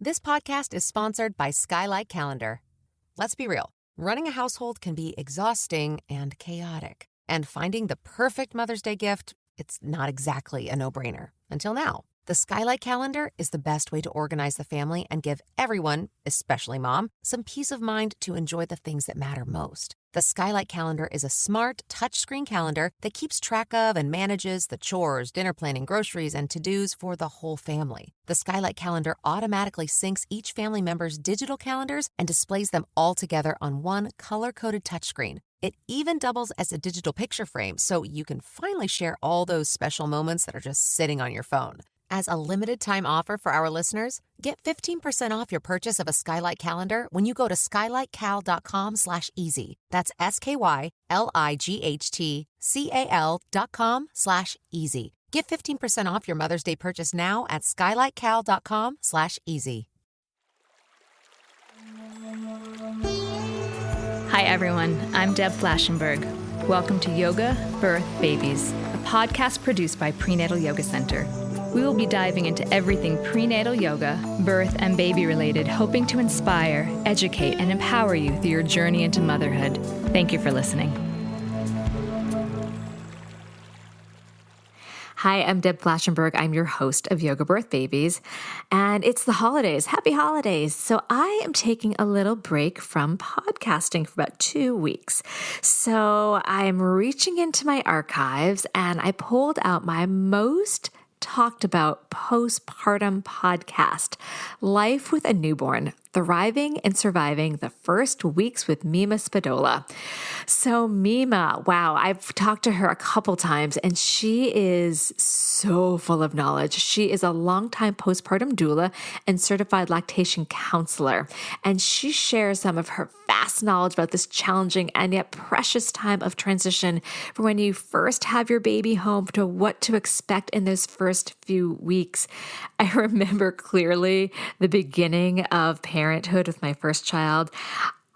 This podcast is sponsored by Skylight Calendar. Let's be real. Running a household can be exhausting and chaotic. And finding the perfect Mother's Day gift, it's not exactly a no-brainer. Until now. The Skylight Calendar is the best way to organize the family and give everyone, especially mom, some peace of mind to enjoy the things that matter most. The Skylight Calendar is a smart, touchscreen calendar that keeps track of and manages the chores, dinner planning, groceries, and to-dos for the whole family. The Skylight Calendar automatically syncs each family member's digital calendars and displays them all together on one color-coded touchscreen. It even doubles as a digital picture frame, so you can finally share all those special moments that are just sitting on your phone. As a limited-time offer for our listeners, get 15% off your purchase of a Skylight Calendar when you go to skylightcal.com/easy. That's SKYLIGHTCAL.com/easy. Get 15% off your Mother's Day purchase now at skylightcal.com/easy. Hi, everyone. I'm Deb Flashenberg. Welcome to Yoga, Birth, Babies, a podcast produced by Prenatal Yoga Center. We will be diving into everything prenatal yoga, birth, and baby related, hoping to inspire, educate, and empower you through your journey into motherhood. Thank you for listening. Hi, I'm Deb Flashenberg. I'm your host of Yoga Birth Babies, and it's the holidays. Happy holidays. So I am taking a little break from podcasting for about 2 weeks. So I'm reaching into my archives, and I pulled out my most talked about postpartum podcast, Life with a Newborn, Thriving and Surviving the First Weeks with Meema Spadola. So Meema, wow, I've talked to her a couple times and she is so full of knowledge. She is a longtime postpartum doula and certified lactation counselor. And she shares some of her vast knowledge about this challenging and yet precious time of transition from when you first have your baby home to what to expect in those first few weeks. I remember clearly the beginning of parenthood with my first child.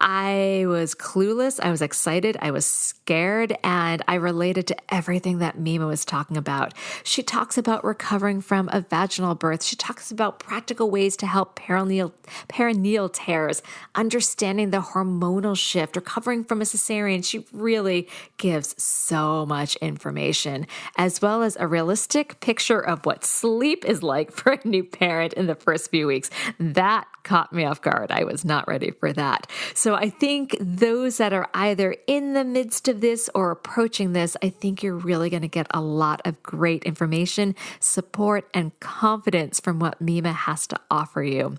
I was clueless, I was excited, I was scared, and I related to everything that Meema was talking about. She talks about recovering from a vaginal birth. She talks about practical ways to help perineal tears, understanding the hormonal shift, recovering from a cesarean. She really gives so much information, as well as a realistic picture of what sleep is like for a new parent in the first few weeks. That caught me off guard. I was not ready for that. So I think those that are either in the midst of this or approaching this, I think you're really going to get a lot of great information, support, and confidence from what Meema has to offer you.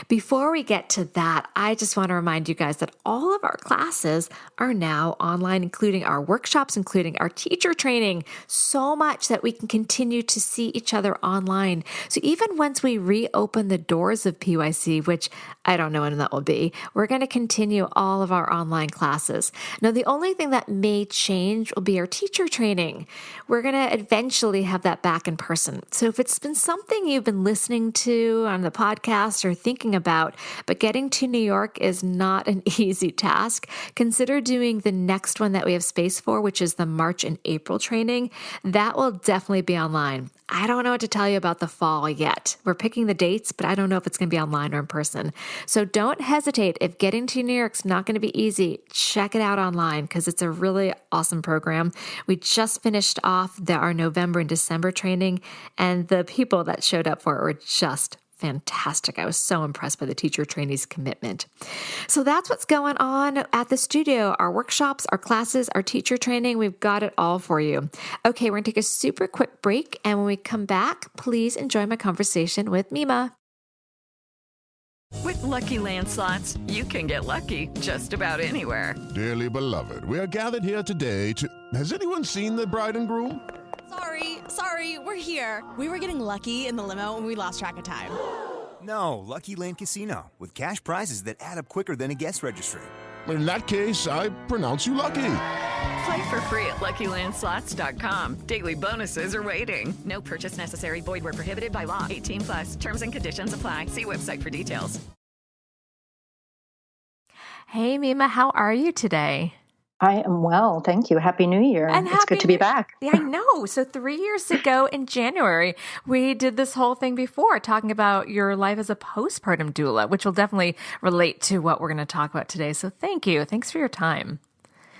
Before we get to that, I just want to remind you guys that all of our classes are now online, including our workshops, including our teacher training, so much that we can continue to see each other online. So even once we reopen the doors of PYC, which I don't know when that will be, we're going to continue all of our online classes. Now, the only thing that may change will be our teacher training. We're going to eventually have that back in person. So if it's been something you've been listening to on the podcast or thinking about, but getting to New York is not an easy task, consider doing the next one that we have space for, which is the March and April training. That will definitely be online. I don't know what to tell you about the fall yet. We're picking the dates, but I don't know if it's going to be online or in person. So don't hesitate. If getting to New York's not going to be easy, check it out online because it's a really awesome program. We just finished off our November and December training, and the people that showed up for it were just fantastic. I was so impressed by the teacher trainees' commitment. So that's what's going on at the studio. Our workshops, our classes, our teacher training, we've got it all for you. Okay, we're going to take a super quick break. And when we come back, please enjoy my conversation with Meema. With Lucky Land Slots, you can get lucky just about anywhere. Dearly beloved, we are gathered here today to... Has anyone seen the bride and groom? Sorry, we're here. We were getting lucky in the limo and we lost track of time. No, Lucky Land Casino, with cash prizes that add up quicker than a guest registry. In that case, I pronounce you lucky. Play for free at LuckyLandSlots.com. Daily bonuses are waiting. No purchase necessary. Void where prohibited by law. 18+. Terms and conditions apply. See website for details. Hey, Meema, how are you today? I am well. Thank you. Happy New Year. And It's good to be back. Yeah, I know. So 3 years ago in January, we did this whole thing before talking about your life as a postpartum doula, which will definitely relate to what we're going to talk about today. So thank you. Thanks for your time.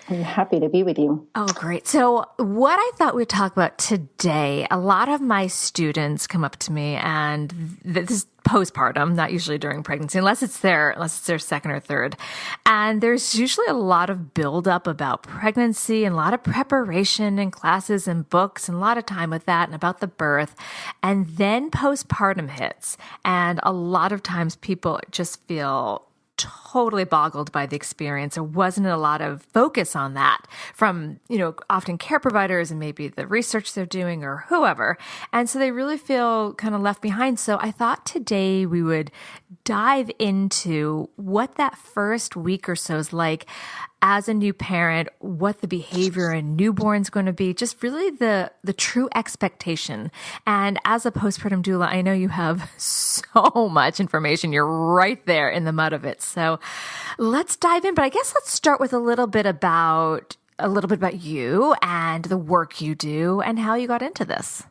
I'm happy to be with you. Oh, great. So what I thought we'd talk about today, a lot of my students come up to me and this is postpartum, not usually during pregnancy, unless it's their second or third. And there's usually a lot of buildup about pregnancy and a lot of preparation and classes and books and a lot of time with that and about the birth. And then postpartum hits. And a lot of times people just feel totally boggled by the experience. There wasn't a lot of focus on that from, often care providers and maybe the research they're doing or whoever. And so they really feel kind of left behind. So I thought today we would dive into what that first week or so is like as a new parent, what the behavior in newborn's going to be, just really the true expectation. And as a postpartum doula, I know you have so much information. You're right there in the mud of it. So let's dive in. But I guess let's start with a little bit about you and the work you do and how you got into this.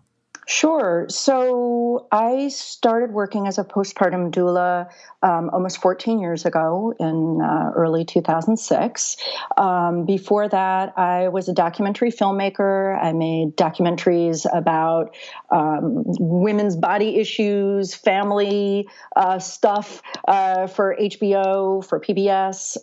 Sure. So I started working as a postpartum doula almost 14 years ago in early 2006. Before that, I was a documentary filmmaker. I made documentaries about women's body issues, family stuff for HBO, for PBS.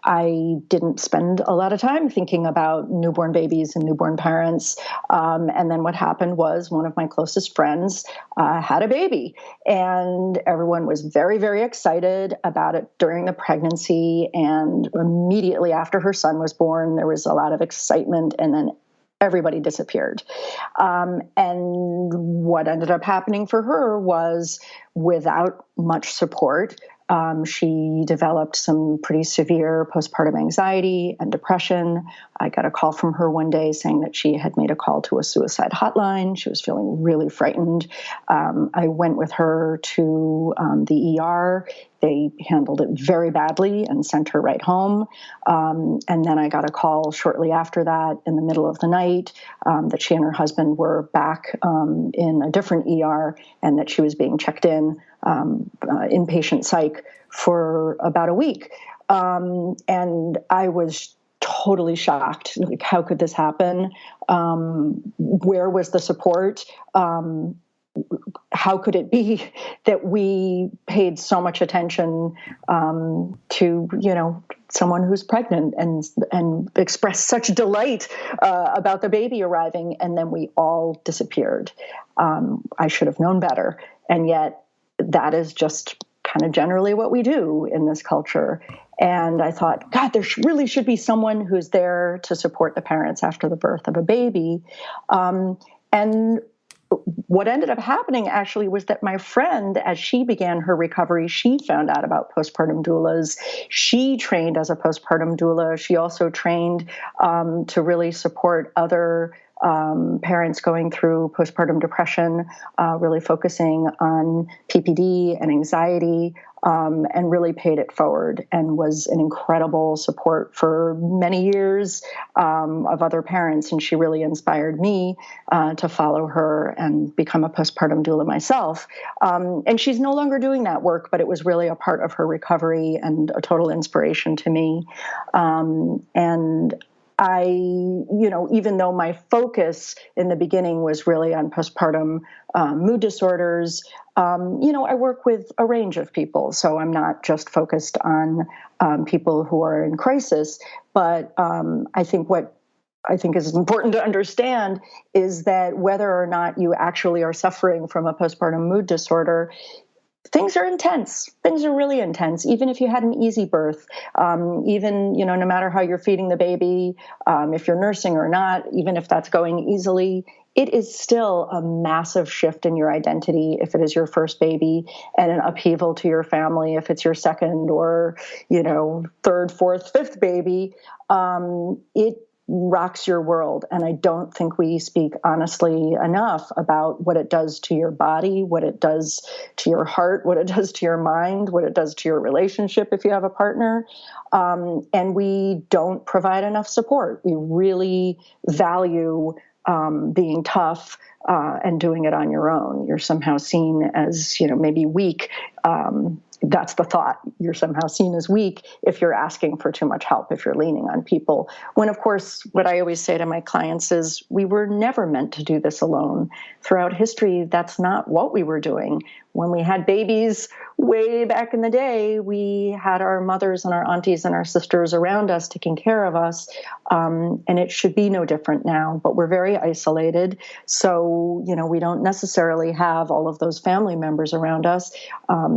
I didn't spend a lot of time thinking about newborn babies and newborn parents. And then what happened was one of my closest friends had a baby, and everyone was very, very excited about it during the pregnancy. And immediately after her son was born, there was a lot of excitement, and then everybody disappeared. And what ended up happening for her was, without much support, she developed some pretty severe postpartum anxiety and depression. I got a call from her one day saying that she had made a call to a suicide hotline. She was feeling really frightened. I went with her to the ER. They handled it very badly and sent her right home. And then I got a call shortly after that in the middle of the night that she and her husband were back in a different ER and that she was being checked in inpatient psych for about a week. And I was totally shocked. Like, how could this happen? Where was the support? How could it be that we paid so much attention to, someone who's pregnant and expressed such delight about the baby arriving, and then we all disappeared? I should have known better. And yet that is just kind of generally what we do in this culture. And I thought, God, there really should be someone who's there to support the parents after the birth of a baby. And what ended up happening actually was that my friend, as she began her recovery, she found out about postpartum doulas. She trained as a postpartum doula. She also trained to really support other parents going through postpartum depression, really focusing on PPD and anxiety, and really paid it forward and was an incredible support for many years of other parents. And she really inspired me to follow her and become a postpartum doula myself. And she's no longer doing that work, but it was really a part of her recovery and a total inspiration to me. And I, even though my focus in the beginning was really on postpartum mood disorders, I work with a range of people. So I'm not just focused on people who are in crisis, but I think what I think is important to understand is that whether or not you actually are suffering from a postpartum mood disorder, things are intense. Things are really intense, even if you had an easy birth, even, no matter how you're feeding the baby, if you're nursing or not, even if that's going easily, it is still a massive shift in your identity if it is your first baby, and an upheaval to your family if it's your second or, third, fourth, fifth baby. rocks your world. And I don't think we speak honestly enough about what it does to your body, what it does to your heart, what it does to your mind, what it does to your relationship if you have a partner. And we don't provide enough support. We really value being tough and doing it on your own. You're somehow seen as, maybe weak. That's the thought. You're somehow seen as weak if you're asking for too much help, if you're leaning on people. When, of course, what I always say to my clients is we were never meant to do this alone. Throughout history, that's not what we were doing. When we had babies way back in the day, we had our mothers and our aunties and our sisters around us taking care of us. And it should be no different now, but we're very isolated. So, we don't necessarily have all of those family members around us.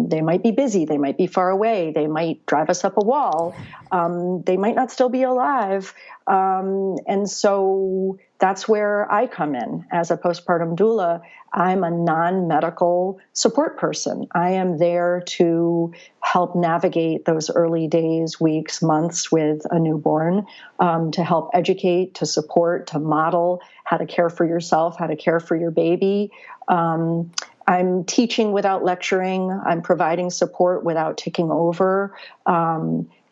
They might be busy. They might be far away. They might drive us up a wall. They might not still be alive. And so that's where I come in as a postpartum doula. I'm a non-medical support person. I am there to help navigate those early days, weeks, months with a newborn, to help educate, to support, to model how to care for yourself, how to care for your baby. I'm teaching without lecturing. I'm providing support without taking over.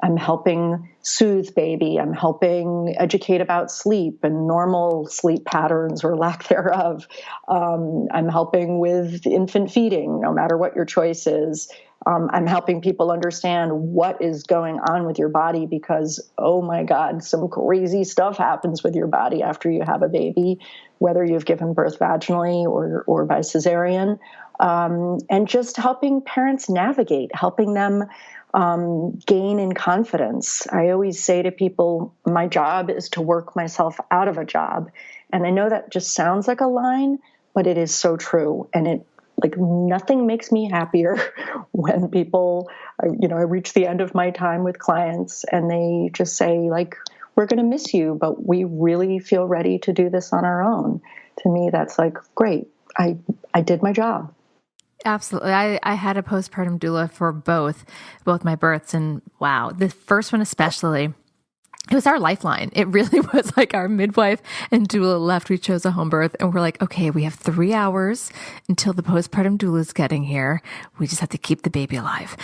I'm helping soothe baby. I'm helping educate about sleep and normal sleep patterns or lack thereof. I'm helping with infant feeding, no matter what your choice is. I'm helping people understand what is going on with your body because, oh my God, some crazy stuff happens with your body after you have a baby, whether you've given birth vaginally or by cesarean. And just helping parents navigate, helping them gain in confidence. I always say to people, my job is to work myself out of a job. And I know that just sounds like a line, but it is so true. And nothing makes me happier when people, I reach the end of my time with clients and they just say, we're going to miss you, but we really feel ready to do this on our own. To me, that's great. I did my job. Absolutely. I had a postpartum doula for both my births. And wow, the first one especially, it was our lifeline. It really was our midwife and doula left. We chose a home birth and we're okay, we have 3 hours until the postpartum doula is getting here. We just have to keep the baby alive.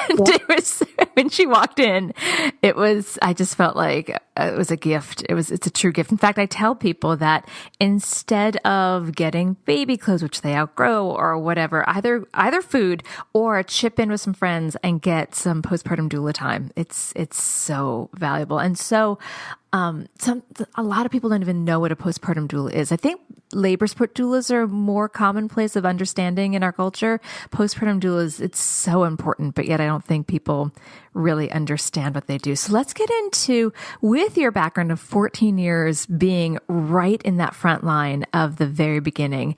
And it was, when she walked in, I just felt like it was a gift. It's a true gift. In fact, I tell people that instead of getting baby clothes, which they outgrow or whatever, either food or chip in with some friends and get some postpartum doula time. It's so valuable. And so, a lot of people don't even know what a postpartum doula is. I think labor support doulas are more commonplace of understanding in our culture. Postpartum doulas, it's so important, but yet I don't think people really understand what they do. So let's get into, with your background of 14 years being right in that front line of the very beginning,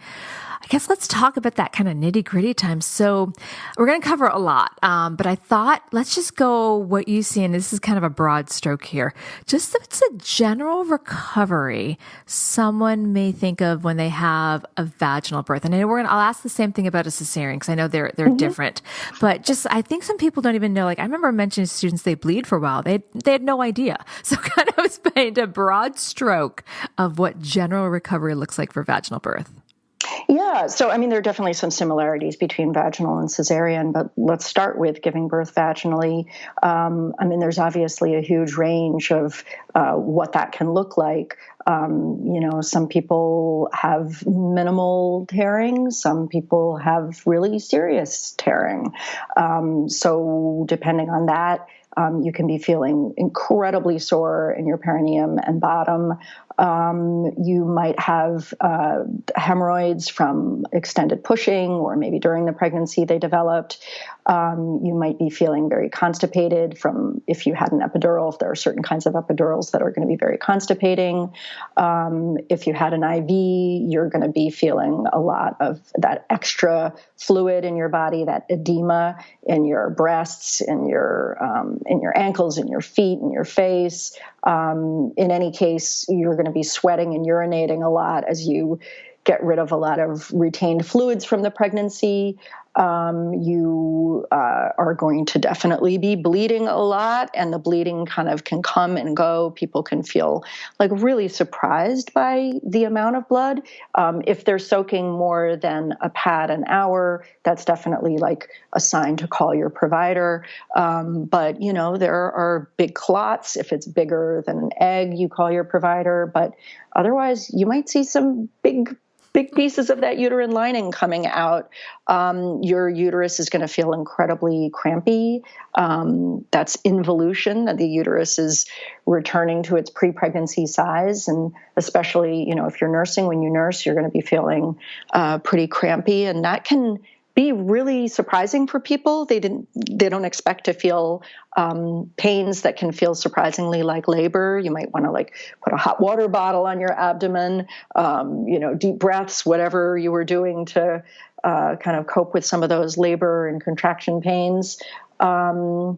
I guess let's talk about that kind of nitty-gritty time. So we're going to cover a lot, but I thought let's just go what you see, and this is kind of a broad stroke here. Just it's a general recovery someone may think of when they have a vaginal birth. And I'll ask the same thing about a cesarean because I know they're different. But just I think some people don't even know. I remember mentioning to students they bleed for a while. They had no idea. So kind of was paint a broad stroke of what general recovery looks like for vaginal birth. Yeah. So, there are definitely some similarities between vaginal and cesarean, but let's start with giving birth vaginally. There's obviously a huge range of what that can look like. Some people have minimal tearing. Some people have really serious tearing. So depending on that, you can be feeling incredibly sore in your perineum and bottom. You might have hemorrhoids from extended pushing, or maybe during the pregnancy they developed. You might be feeling very constipated from if you had an epidural, if there are certain kinds of epidurals that are going to be very constipating. If you had an IV, you're going to be feeling a lot of that extra fluid in your body, that edema in your breasts, in your ankles, in your feet, in your face. In any case, you're going to be sweating and urinating a lot as you get rid of a lot of retained fluids from the pregnancy. You are going to definitely be bleeding a lot, and the bleeding kind of can come and go. People can feel like really surprised by the amount of blood. If they're soaking more than a pad an hour, that's definitely like a sign to call your provider. But, there are big clots. If it's bigger than an egg, you call your provider. But otherwise, you might see some big pieces of that uterine lining coming out. Your uterus is going to feel incredibly crampy. That's involution, that the uterus is returning to its pre-pregnancy size. And especially, if you're nursing, when you nurse, you're going to be feeling pretty crampy. And that can be really surprising for people. They don't expect to feel pains that can feel surprisingly like labor. You might want to put a hot water bottle on your abdomen, deep breaths, whatever you were doing to kind of cope with some of those labor and contraction pains. You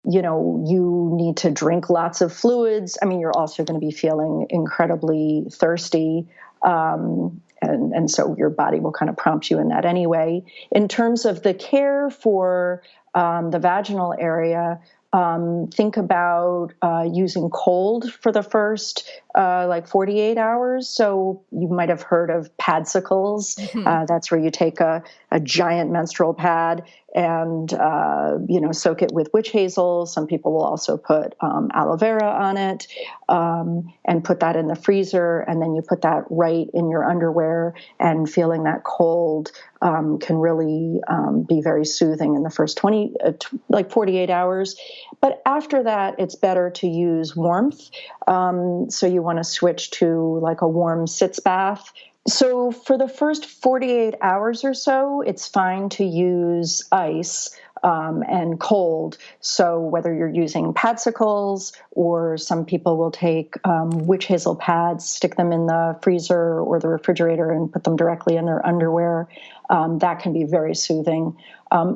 need to drink lots of fluids. I mean, you're also going to be feeling incredibly thirsty. And so your body will kind of prompt you in that anyway. In terms of the care for the vaginal area, think about using cold for the first 48 hours. So you might have heard of padsicles. Mm-hmm. That's where you take a giant menstrual pad and soak it with witch hazel. Some people will also put aloe vera on it and put that in the freezer, and then you put that right in your underwear, and feeling that cold can really be very soothing in the first 48 hours. But after that, it's better to use warmth. So you want to switch to a warm sitz bath. So for the first 48 hours or so, it's fine to use ice and cold. So whether you're using padsicles, or some people will take witch hazel pads, stick them in the freezer or the refrigerator and put them directly in their underwear, that can be very soothing.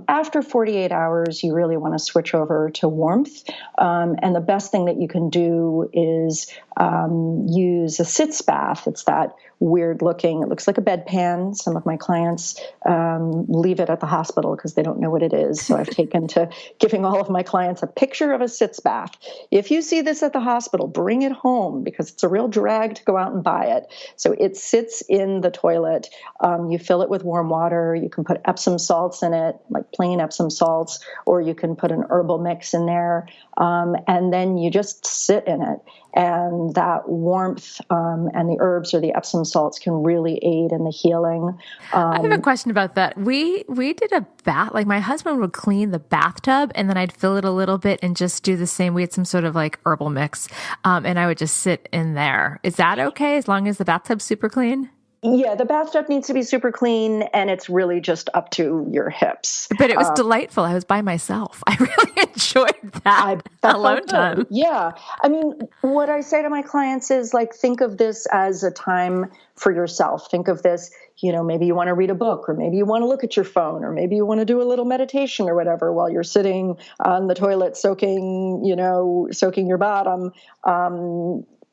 After 48 hours, you really want to switch over to warmth. And the best thing that you can do is use a sitz bath. It's that weird looking, it looks like a bedpan. Some of my clients leave it at the hospital because they don't know what it is. So I've taken to giving all of my clients a picture of a sitz bath. If you see this at the hospital, bring it home, because it's a real drag to go out and buy it. So it sits in the toilet. You fill it with warm water. You can put Epsom salts in it, like plain Epsom salts, or you can put an herbal mix in there. And then you just sit in it. And that warmth and the herbs or the Epsom salts can really aid in the healing. I have a question about that. We did a bath, my husband would clean the bathtub and then I'd fill it a little bit and just do the same. We had some sort of herbal mix and I would just sit in there. Is that okay as long as the bathtub's super clean? Yeah, the bathtub needs to be super clean, and it's really just up to your hips. But it was delightful. I was by myself. I really enjoyed that alone time. Yeah. I mean, what I say to my clients is think of this as a time for yourself. Think of this, maybe you want to read a book, or maybe you want to look at your phone, or maybe you want to do a little meditation or whatever while you're sitting on the toilet soaking your bottom.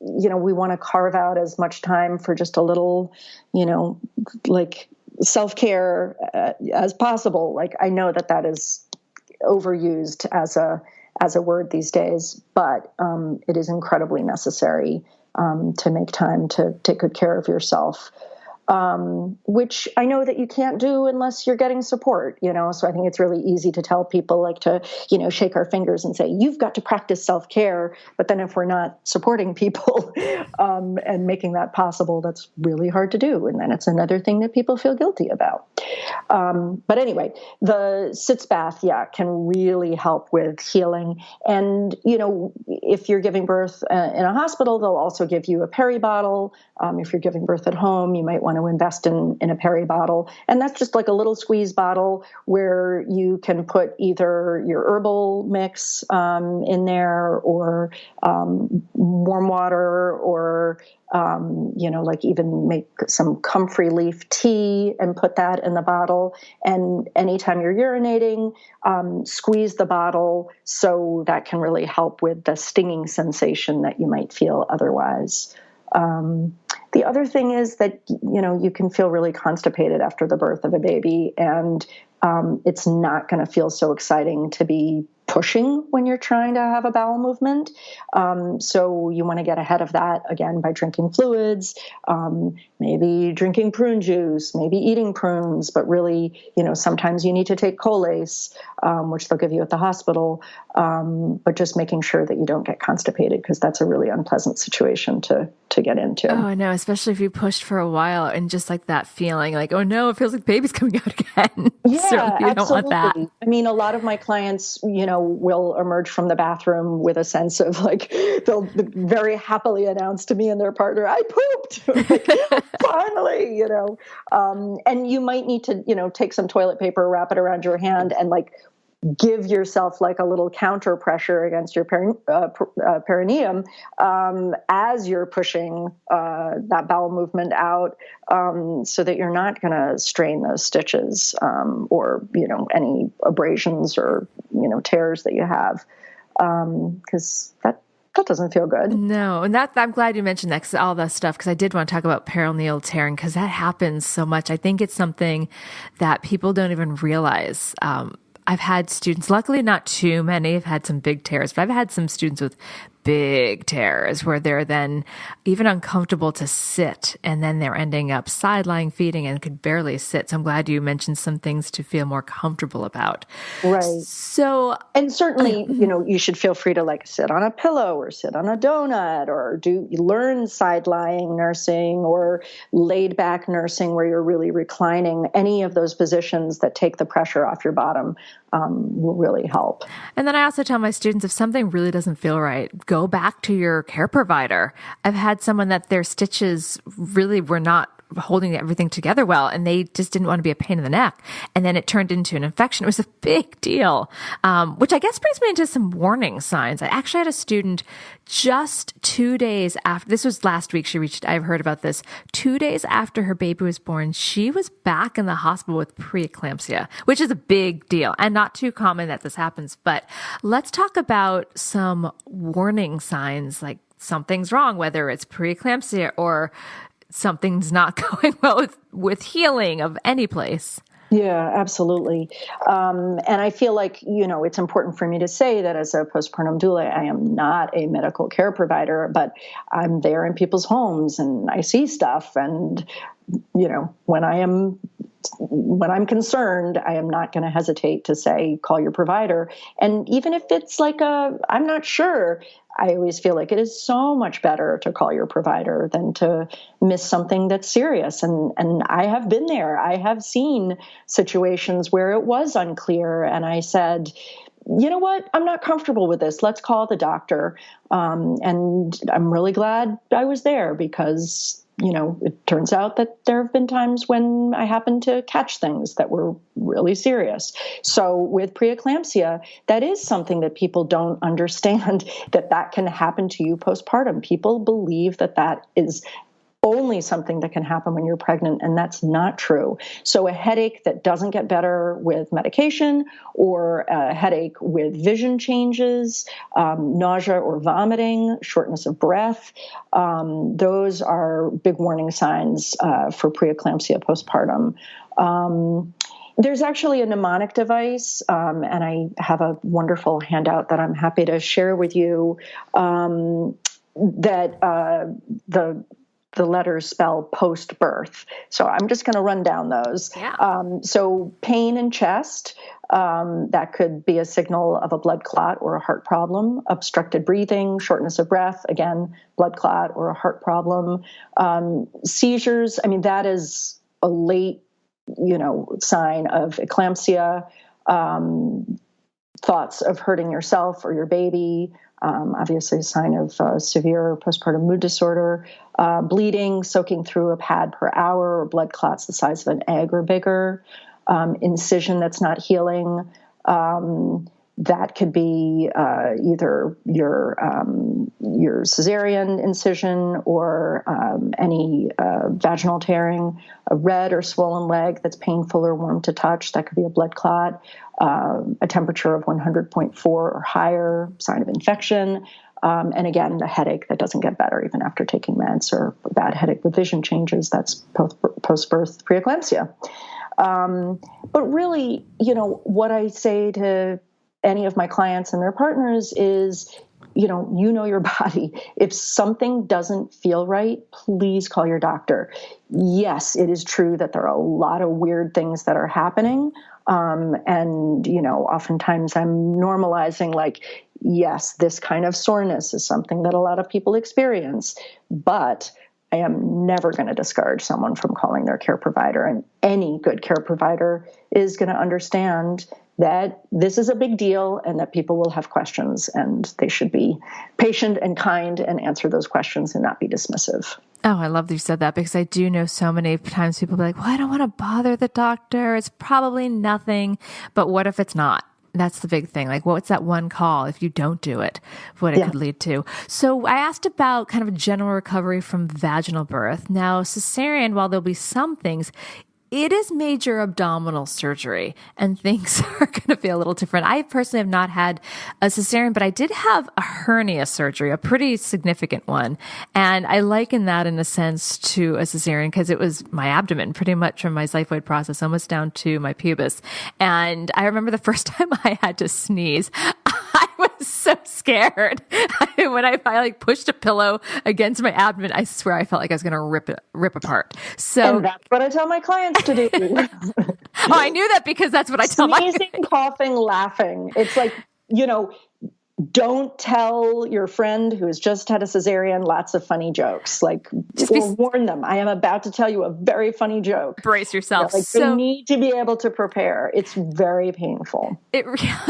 We want to carve out as much time for just a little, self-care as possible. I know that is overused as a word these days, but it is incredibly necessary to make time to take good care of yourself. Which I know that you can't do unless you're getting support, so I think it's really easy to tell people to, shake our fingers and say, you've got to practice self-care. But then if we're not supporting people and making that possible, that's really hard to do. And then it's another thing that people feel guilty about. But anyway, the sitz bath, can really help with healing. And, if you're giving birth in a hospital, they'll also give you a peri bottle. If you're giving birth at home, you might want to invest in a peri bottle. And that's just a little squeeze bottle where you can put either your herbal mix in there, or warm water, or even make some comfrey leaf tea and put that in the bottle. And anytime you're urinating, squeeze the bottle, so that can really help with the stinging sensation that you might feel otherwise. The other thing is that, you can feel really constipated after the birth of a baby, and it's not going to feel so exciting to be pushing when you're trying to have a bowel movement. So you want to get ahead of that, again, by drinking fluids, maybe drinking prune juice, maybe eating prunes, but really, sometimes you need to take Colace, which they'll give you at the hospital, but just making sure that you don't get constipated, because that's a really unpleasant situation to get into. Oh, I know, especially if you pushed for a while and just like that feeling like, oh no, it feels like baby's coming out again. Yeah, so you absolutely. don't want that. I mean, a lot of my clients, will emerge from the bathroom with a sense of like, they'll very happily announce to me and their partner, I pooped, like, finally, and you might need to, take some toilet paper, wrap it around your hand, and like give yourself like a little counter pressure against your perineum as you're pushing that bowel movement out, so that you're not going to strain those stitches or any abrasions or tears that you have, because that doesn't feel good. No, and I'm glad you mentioned that, all that stuff, because I did want to talk about perineal tearing, because that happens so much. I think it's something that people don't even realize. I've had students, luckily not too many, I've had some big tears, but I've had some students with big tears where they're then even uncomfortable to sit, and then they're ending up side-lying feeding and could barely sit. So I'm glad you mentioned some things to feel more comfortable about. Right. So, and certainly, you should feel free to like sit on a pillow or sit on a donut, or learn side-lying nursing or laid back nursing where you're really reclining. Any of those positions that take the pressure off your bottom will really help. And then I also tell my students, if something really doesn't feel right, go back to your care provider. I've had someone that their stitches really were not holding everything together well, and they just didn't want to be a pain in the neck. And then it turned into an infection. It was a big deal, which I guess brings me into some warning signs. I actually had a student just 2 days after, this was last week, I've heard about this, 2 days after her baby was born, she was back in the hospital with preeclampsia, which is a big deal and not too common that this happens. But let's talk about some warning signs, like something's wrong, whether it's preeclampsia or something's not going well with healing of any place. Yeah, absolutely. And I feel like, it's important for me to say that as a postpartum doula, I am not a medical care provider, but I'm there in people's homes and I see stuff. And, when I'm concerned, I am not going to hesitate to say, call your provider. And even if it's like I'm not sure, I always feel like it is so much better to call your provider than to miss something that's serious. And I have been there. I have seen situations where it was unclear. And I said, you know what? I'm not comfortable with this. Let's call the doctor. And I'm really glad I was there, because it turns out that there have been times when I happened to catch things that were really serious. So with preeclampsia, that is something that people don't understand, that can happen to you postpartum. People believe that is only something that can happen when you're pregnant, and that's not true. So a headache that doesn't get better with medication, or a headache with vision changes, nausea or vomiting, shortness of breath, those are big warning signs for preeclampsia postpartum. There's actually a mnemonic device, and I have a wonderful handout that I'm happy to share with you, that the letters spell post-birth. So I'm just going to run down those. Yeah. So pain in chest, that could be a signal of a blood clot or a heart problem. Obstructed breathing, shortness of breath, again, blood clot or a heart problem. Seizures, that is a late, sign of eclampsia. Thoughts of hurting yourself or your baby, obviously a sign of severe postpartum mood disorder. Bleeding, soaking through a pad per hour, or blood clots the size of an egg or bigger. Incision that's not healing. That could be either your cesarean incision or any vaginal tearing. A red or swollen leg that's painful or warm to touch. That could be a blood clot. A temperature of 100.4 or higher, sign of infection. And again, a headache that doesn't get better even after taking meds, or a bad headache with vision changes. That's post-birth preeclampsia. But really, what I say to any of my clients and their partners is, you know your body. If something doesn't feel right, please call your doctor. Yes, it is true that there are a lot of weird things that are happening. And oftentimes I'm normalizing, like, yes, this kind of soreness is something that a lot of people experience, but I am never going to discourage someone from calling their care provider. And any good care provider is going to understand that this is a big deal and that people will have questions, and they should be patient and kind and answer those questions and not be dismissive. Oh, I love that you said that, because I do know so many times people be like, well, I don't want to bother the doctor. It's probably nothing. But what if it's not? That's the big thing. Like, what's that one call if you don't do it, what it could lead to? So I asked about kind of a general recovery from vaginal birth. Now, cesarean, while there'll be some things, it is major abdominal surgery, and things are going to feel a little different. I personally have not had a cesarean, but I did have a hernia surgery, a pretty significant one. And I liken that in a sense to a cesarean because it was my abdomen, pretty much from my xiphoid process, almost down to my pubis. And I remember the first time I had to sneeze, I was so scared. When I pushed a pillow against my abdomen, I swear I felt like I was going to rip apart. So and that's what I tell my clients to do. I knew that because that's what I tell my sneezing, coughing, laughing. It's like, don't tell your friend who has just had a cesarean lots of funny jokes. Like, warn them. I am about to tell you a very funny joke. Brace yourself. They need to be able to prepare. It's very painful.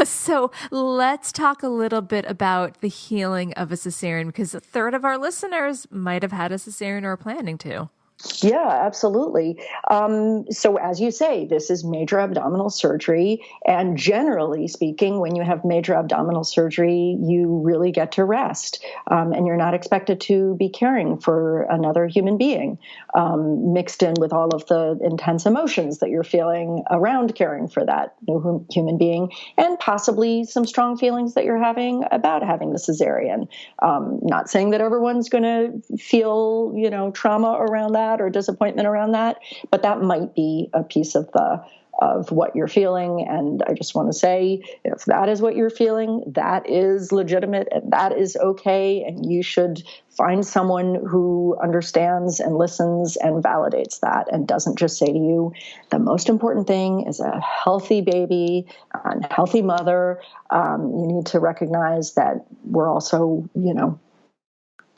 So let's talk a little bit about the healing of a cesarean, because a third of our listeners might have had a cesarean or are planning to. Yeah, absolutely. So as you say, this is major abdominal surgery. And generally speaking, when you have major abdominal surgery, you really get to rest. And you're not expected to be caring for another human being, mixed in with all of the intense emotions that you're feeling around caring for that new human being, and possibly some strong feelings that you're having about having the cesarean. Not saying that everyone's going to feel, trauma around that or disappointment around that, but that might be a piece of what you're feeling. And I just want to say, if that is what you're feeling, that is legitimate and that is okay. And you should find someone who understands and listens and validates that and doesn't just say to you, the most important thing is a healthy baby and healthy mother. You need to recognize that we're also,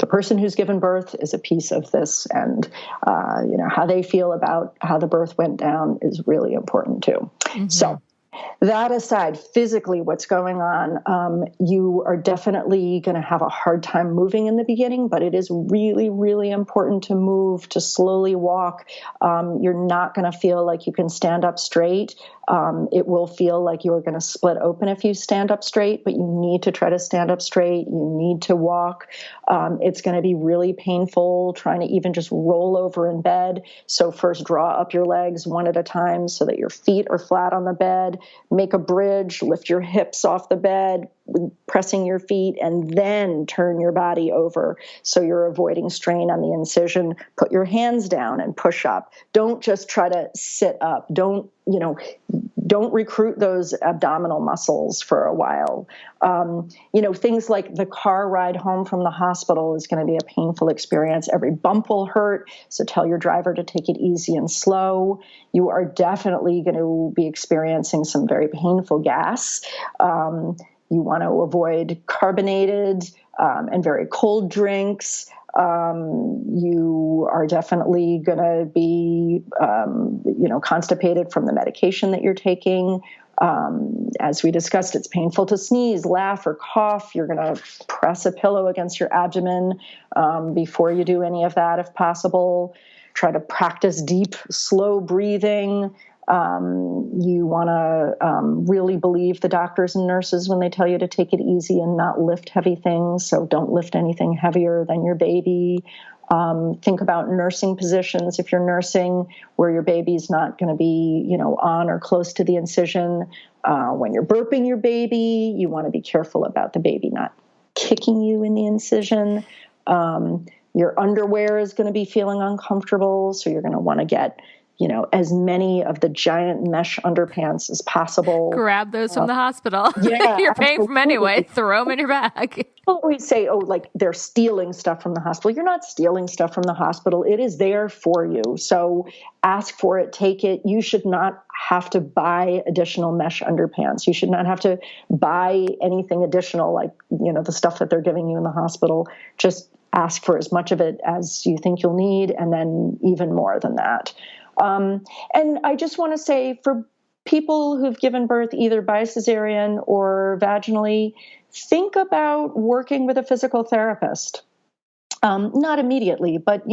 the person who's given birth is a piece of this, and how they feel about how the birth went down is really important too. Mm-hmm. So that aside, physically what's going on, you are definitely going to have a hard time moving in the beginning, but it is really, really important to move, to slowly walk. You're not going to feel like you can stand up straight. It will feel like you're going to split open if you stand up straight, but you need to try to stand up straight. You need to walk. It's going to be really painful trying to even just roll over in bed. So first draw up your legs one at a time so that your feet are flat on the bed. Make a bridge, lift your hips off the bed, pressing your feet, and then turn your body over so you're avoiding strain on the incision. Put your hands down and push up. Don't just try to sit up. Don't recruit those abdominal muscles for a while. Things like the car ride home from the hospital is going to be a painful experience. Every bump will hurt, so tell your driver to take it easy and slow. You are definitely going to be experiencing some very painful gas. You want to avoid carbonated and very cold drinks. You are definitely going to be, constipated from the medication that you're taking. As we discussed, it's painful to sneeze, laugh, or cough. You're going to press a pillow against your abdomen before you do any of that, if possible. Try to practice deep, slow breathing. You want to really believe the doctors and nurses when they tell you to take it easy and not lift heavy things. So don't lift anything heavier than your baby. Think about nursing positions if you're nursing where your baby's not going to be, on or close to the incision. When you're burping your baby, you want to be careful about the baby not kicking you in the incision. Your underwear is going to be feeling uncomfortable, so you're going to want to get as many of the giant mesh underpants as possible. Grab those from the hospital. Yeah, You're paying for them absolutely. anyway. Throw them in your bag. People always say, they're stealing stuff from the hospital. You're not stealing stuff from the hospital. It is there for you. So ask for it, take it. You should not have to buy additional mesh underpants. You should not have to buy anything additional, like, the stuff that they're giving you in the hospital. Just ask for as much of it as you think you'll need, and then even more than that. And I just want to say, for people who've given birth either by cesarean or vaginally, think about working with a physical therapist. Not immediately, but,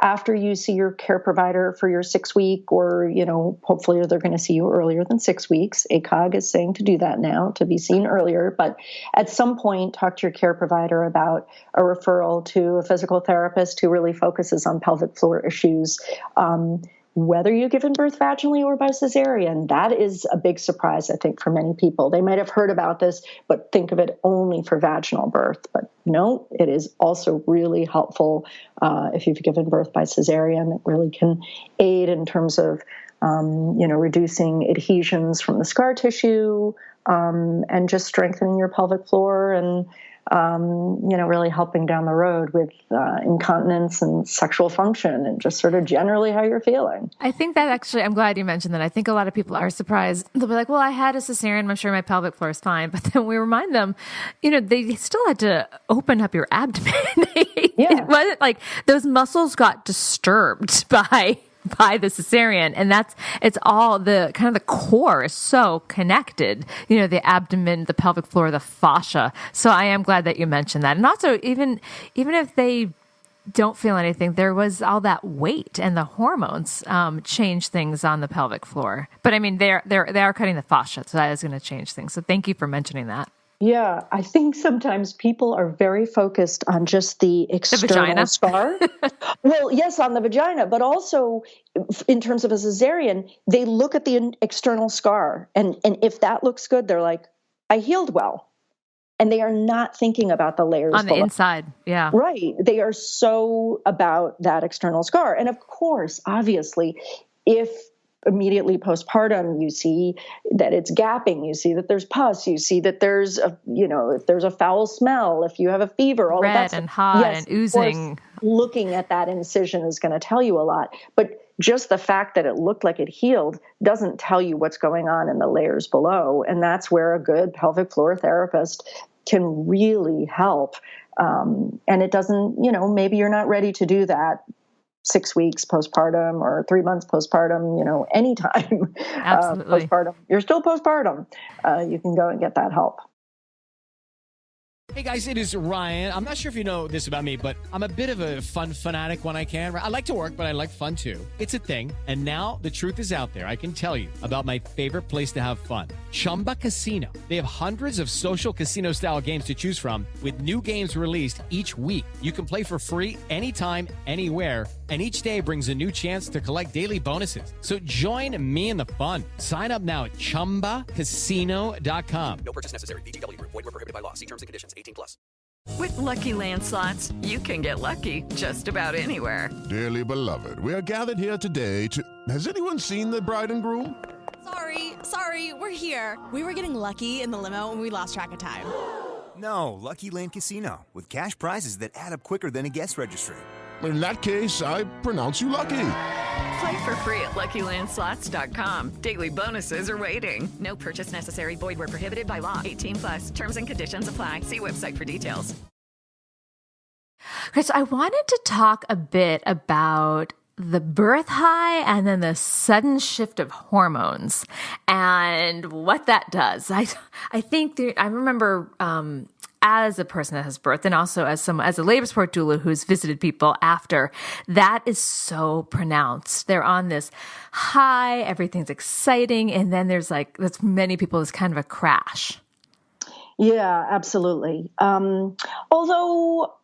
after you see your care provider for your 6 week, or, hopefully they're going to see you earlier than 6 weeks. ACOG is saying to do that now, to be seen earlier. But at some point, talk to your care provider about a referral to a physical therapist who really focuses on pelvic floor issues. Whether you've given birth vaginally or by cesarean, that is a big surprise, I think, for many people. They might have heard about this, but think of it only for vaginal birth. But no, it is also really helpful if you've given birth by cesarean. It really can aid in terms of, reducing adhesions from the scar tissue, and just strengthening your pelvic floor, and really helping down the road with incontinence and sexual function, and just sort of generally how you're feeling. I think that actually, I'm glad you mentioned that. I think a lot of people are surprised. They'll be like, well, I had a cesarean. I'm sure my pelvic floor is fine. But then we remind them, they still had to open up your abdomen. Yeah. It wasn't like those muscles got disturbed by the cesarean. And it's all the kind of the core is so connected, the abdomen, the pelvic floor, the fascia. So I am glad that you mentioned that. And also, even if they don't feel anything, there was all that weight and the hormones change things on the pelvic floor. But I mean, they are cutting the fascia, so that is going to change things. So thank you for mentioning that. Yeah, I think sometimes people are very focused on just the external scar. Well, yes, on the vagina, but also in terms of a cesarean, they look at the external scar. And if that looks good, they're like, I healed well. And they are not thinking about the layers on the inside. Yeah. Right. They are so about that external scar. And of course, obviously, if immediately postpartum, you see that it's gapping, you see that there's pus, you see that there's if there's a foul smell, if you have a fever, all red of that and hot and oozing. Looking at that incision is going to tell you a lot. But just the fact that it looked like it healed doesn't tell you what's going on in the layers below. And that's where a good pelvic floor therapist can really help. And it doesn't, maybe you're not ready to do that 6 weeks postpartum or 3 months postpartum, anytime. Absolutely. Postpartum. You're still postpartum. You can go and get that help. Hey guys, it is Ryan. I'm not sure if you know this about me, but I'm a bit of a fun fanatic when I can. I like to work, but I like fun too. It's a thing. And now the truth is out there. I can tell you about my favorite place to have fun. Chumba Casino. They have hundreds of social casino style games to choose from with new games released each week. You can play for free anytime, anywhere. And each day brings a new chance to collect daily bonuses. So join me in the fun. Sign up now at ChumbaCasino.com. No purchase necessary. VGW Group. Void where prohibited by law. See terms and conditions. 18+. With Lucky Land Slots, you can get lucky just about anywhere. Dearly beloved, we are gathered here today to... Has anyone seen the bride and groom? Sorry, we're here. We were getting lucky in the limo and we lost track of time. No, Lucky Land Casino, with cash prizes that add up quicker than a guest registry. In that case, I pronounce you lucky. Play for free at LuckyLandSlots.com. Daily bonuses are waiting. No purchase necessary. Void where prohibited by law. 18+. Terms and conditions apply. See website for details. Okay, so I wanted to talk a bit about the birth high and then the sudden shift of hormones and what that does. I think I remember as a person that has birth and also as a labor support doula who's visited people after, that is so pronounced. They're on this high, everything's exciting, and then there's that's many people is kind of a crash. Yeah, absolutely. Although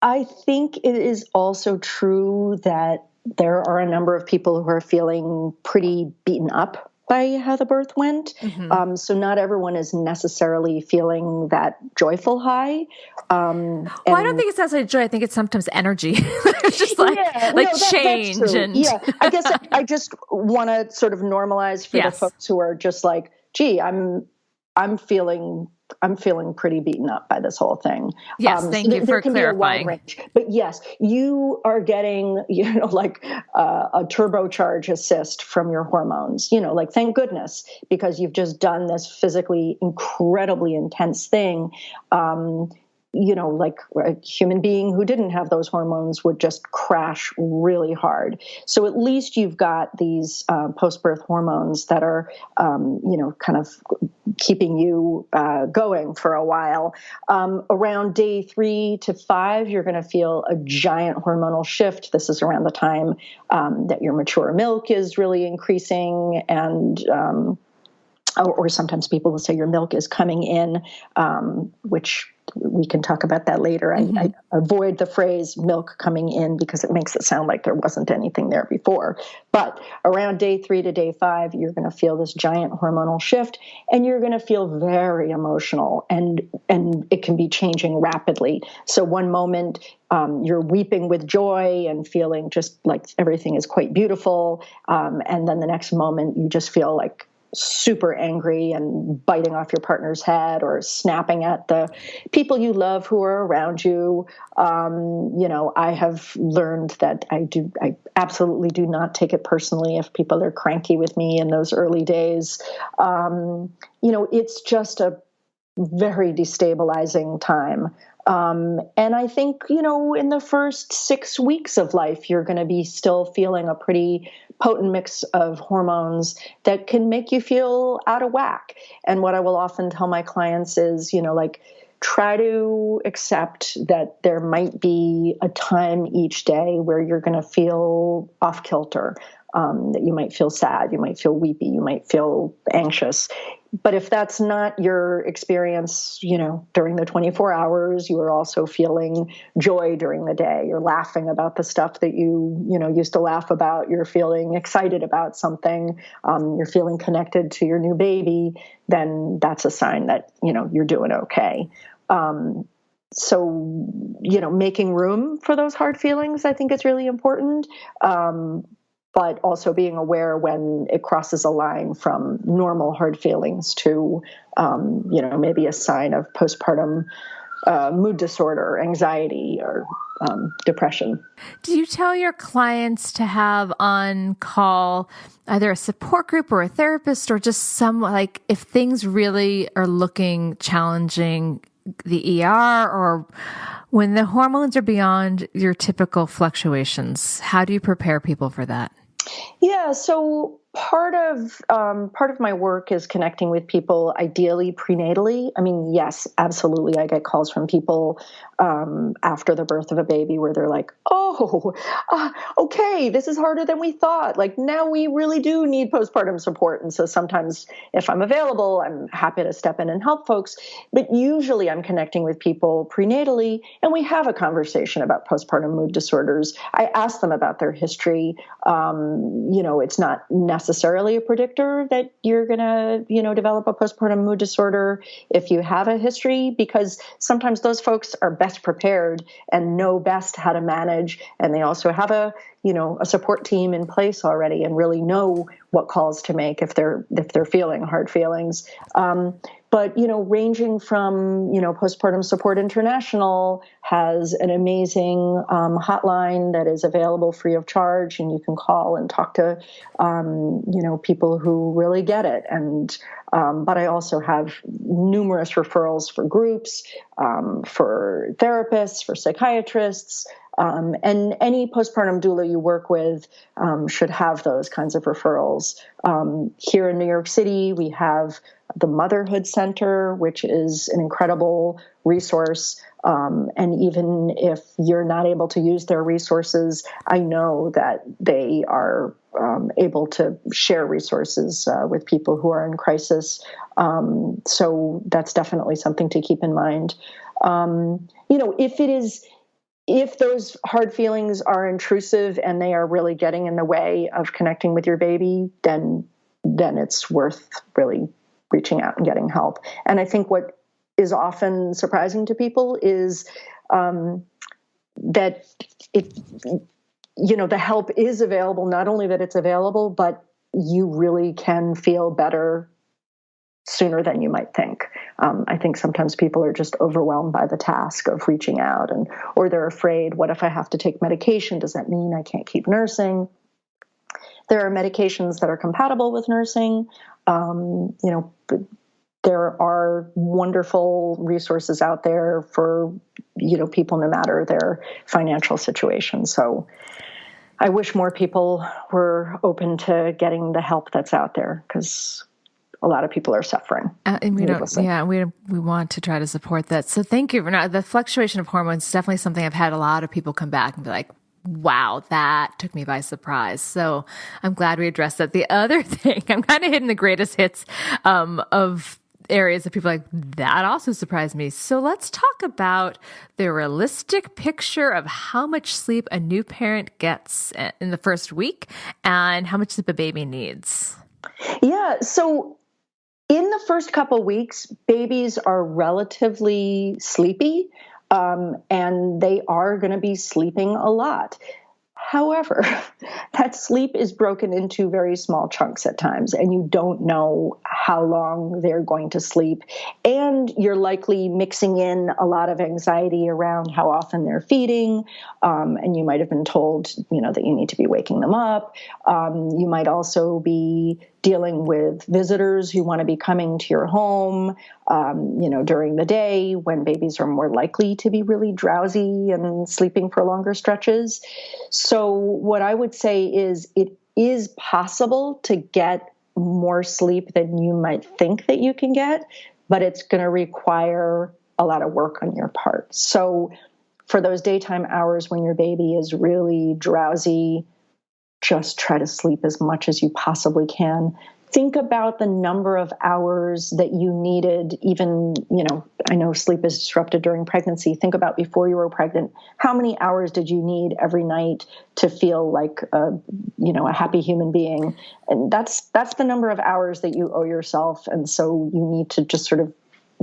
I think it is also true that there are a number of people who are feeling pretty beaten up by how the birth went. Mm-hmm. So not everyone is necessarily feeling that joyful high. Well, I don't think it's necessarily joy. I think it's sometimes energy. It's just like change. That's true. And yeah, I guess I just want to sort of normalize for the folks who are just like, gee, I'm feeling pretty beaten up by this whole thing. Yes, thank you for clarifying. But yes, you are getting, like a turbocharge assist from your hormones, like thank goodness, because you've just done this physically incredibly intense thing. Like a human being who didn't have those hormones would just crash really hard. So at least you've got these post-birth hormones that are, kind of keeping you going for a while. Around day 3 to 5, you're going to feel a giant hormonal shift. This is around the time that your mature milk is really increasing, and or sometimes people will say your milk is coming in, which we can talk about that later. I avoid the phrase milk coming in because it makes it sound like there wasn't anything there before. But around day 3 to day 5, you're going to feel this giant hormonal shift, and you're going to feel very emotional, and it can be changing rapidly. So one moment you're weeping with joy and feeling just like everything is quite beautiful, and then the next moment you just feel like super angry and biting off your partner's head or snapping at the people you love who are around you. I have learned that I absolutely do not take it personally if people are cranky with me in those early days. It's just a very destabilizing time. And I think, in the first 6 weeks of life, you're going to be still feeling a pretty potent mix of hormones that can make you feel out of whack. And what I will often tell my clients is, try to accept that there might be a time each day where you're going to feel off kilter, that you might feel sad, you might feel weepy, you might feel anxious. But if that's not your experience, during the 24 hours, you are also feeling joy during the day. You're laughing about the stuff that you used to laugh about. You're feeling excited about something. You're feeling connected to your new baby. Then that's a sign that, you're doing okay. So, making room for those hard feelings, I think is really important. But also being aware when it crosses a line from normal hard feelings to, maybe a sign of postpartum mood disorder, anxiety, or depression. Do you tell your clients to have on call either a support group or a therapist, or just if things really are looking challenging, the ER, or when the hormones are beyond your typical fluctuations? How do you prepare people for that? Yeah, so part of my work is connecting with people, ideally prenatally. I mean, yes, absolutely. I get calls from people after the birth of a baby where they're like, okay, this is harder than we thought. Like, now we really do need postpartum support. And so sometimes if I'm available, I'm happy to step in and help folks. But usually I'm connecting with people prenatally, and we have a conversation about postpartum mood disorders. I ask them about their history. It's not necessarily a predictor that you're going to, develop a postpartum mood disorder if you have a history, because sometimes those folks are best prepared and know best how to manage. And they also have a support team in place already and really know what calls to make if they're feeling hard feelings. But, ranging from, Postpartum Support International has an amazing hotline that is available free of charge, and you can call and talk to, people who really get it. And but I also have numerous referrals for groups, for therapists, for psychiatrists, and any postpartum doula you work with should have those kinds of referrals. Here in New York City, we have the Motherhood Center, which is an incredible resource. And even if you're not able to use their resources, I know that they are able to share resources with people who are in crisis. So that's definitely something to keep in mind. If those hard feelings are intrusive and they are really getting in the way of connecting with your baby, then then it's worth really reaching out and getting help. And I think what is often surprising to people is that the help is available, not only that it's available, but you really can feel better sooner than you might think. I think sometimes people are just overwhelmed by the task of reaching out, or they're afraid, what if I have to take medication? Does that mean I can't keep nursing? There are medications that are compatible with nursing. There are wonderful resources out there for, people no matter their financial situation. So I wish more people were open to getting the help that's out there, because a lot of people are suffering. And we want to try to support that. So thank you. The fluctuation of hormones is definitely something I've had a lot of people come back and be like, wow, that took me by surprise. So I'm glad we addressed that. The other thing, I'm kind of hitting the greatest hits of areas that people are like, that also surprised me. So let's talk about the realistic picture of how much sleep a new parent gets in the first week and how much sleep a baby needs. Yeah. So in the first couple weeks, babies are relatively sleepy, and they are going to be sleeping a lot. However, that sleep is broken into very small chunks at times, and you don't know how long they're going to sleep. And you're likely mixing in a lot of anxiety around how often they're feeding. And you might have been told, that you need to be waking them up. You might also be dealing with visitors who want to be coming to your home, during the day when babies are more likely to be really drowsy and sleeping for longer stretches. So what I would say is it is possible to get more sleep than you might think that you can get, but it's going to require a lot of work on your part. So for those daytime hours when your baby is really drowsy, just try to sleep as much as you possibly can. Think about the number of hours that you needed, even, I know sleep is disrupted during pregnancy. Think about before you were pregnant. How many hours did you need every night to feel like a happy human being? And that's the number of hours that you owe yourself. And so you need to just sort of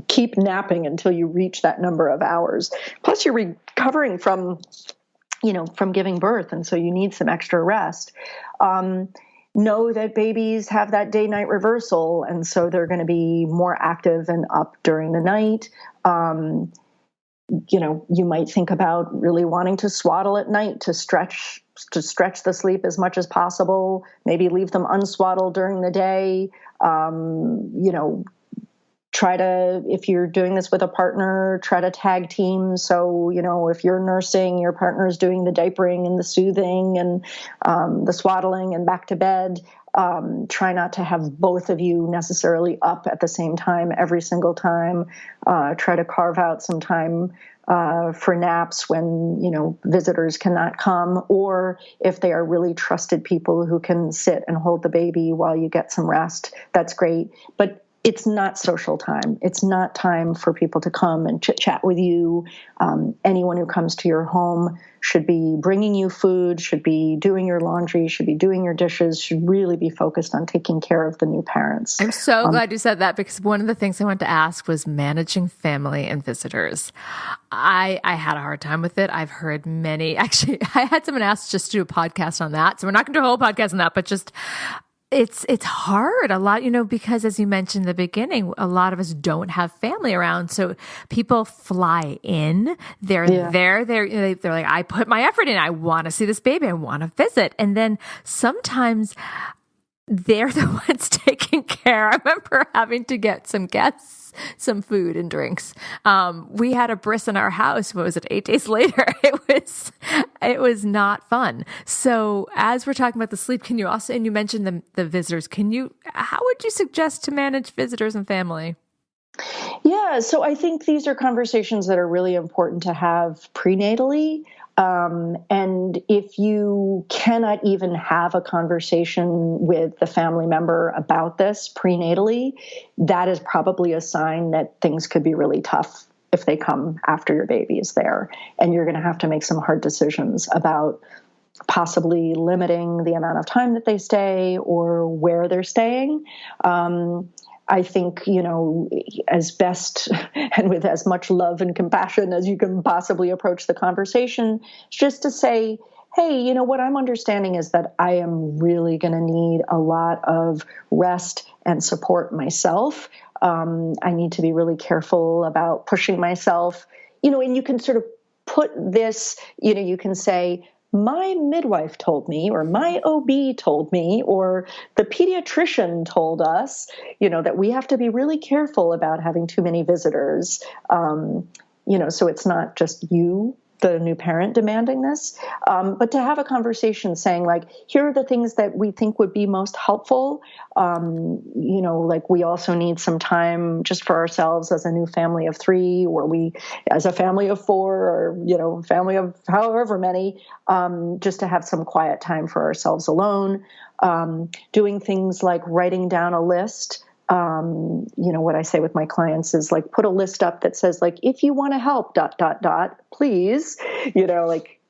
keep napping until you reach that number of hours. Plus you're recovering from giving birth. And so you need some extra rest. Know that babies have that day-night reversal, and so they're going to be more active and up during the night. You might think about really wanting to swaddle at night to stretch the sleep as much as possible. Maybe leave them unswaddled during the day. Try to, if you're doing this with a partner, try to tag team. So, if you're nursing, your partner is doing the diapering and the soothing and the swaddling and back to bed. Try not to have both of you necessarily up at the same time every single time. Try to carve out some time for naps when, visitors cannot come, or if they are really trusted people who can sit and hold the baby while you get some rest, that's great. But it's not social time. It's not time for people to come and chit-chat with you. Anyone who comes to your home should be bringing you food, should be doing your laundry, should be doing your dishes, should really be focused on taking care of the new parents. I'm so glad you said that, because one of the things I wanted to ask was managing family and visitors. I had a hard time with it. I've heard actually, I had someone ask just to do a podcast on that. So we're not going to do a whole podcast on that, but just... It's hard a lot, because as you mentioned in the beginning, a lot of us don't have family around. So people fly in, they're there, they're like, I put my effort in. I want to see this baby. I want to visit. And then sometimes they're the ones taking care. I remember having to get some guests some food and drinks. We had a bris in our house. What was it? 8 days later, it was not fun. So as we're talking about the sleep, can you also, and you mentioned the visitors, how would you suggest to manage visitors and family? Yeah. So I think these are conversations that are really important to have prenatally. And if you cannot even have a conversation with the family member about this prenatally, that is probably a sign that things could be really tough if they come after your baby is there. And you're going to have to make some hard decisions about possibly limiting the amount of time that they stay or where they're staying. I think, as best and with as much love and compassion as you can possibly approach the conversation, just to say, hey, what I'm understanding is that I am really going to need a lot of rest and support myself. I need to be really careful about pushing myself, and you can sort of put this, you can say, my midwife told me, or my OB told me, or the pediatrician told us, that we have to be really careful about having too many visitors. So it's not just you, the new parent, demanding this, but to have a conversation saying, like, here are the things that we think would be most helpful. Like, we also need some time just for ourselves as a new family of 3, or we as a family of 4, or, family of however many, just to have some quiet time for ourselves alone. Doing things like writing down a list. What I say with my clients is, like, put a list up that says, like, if you want to help, ... please,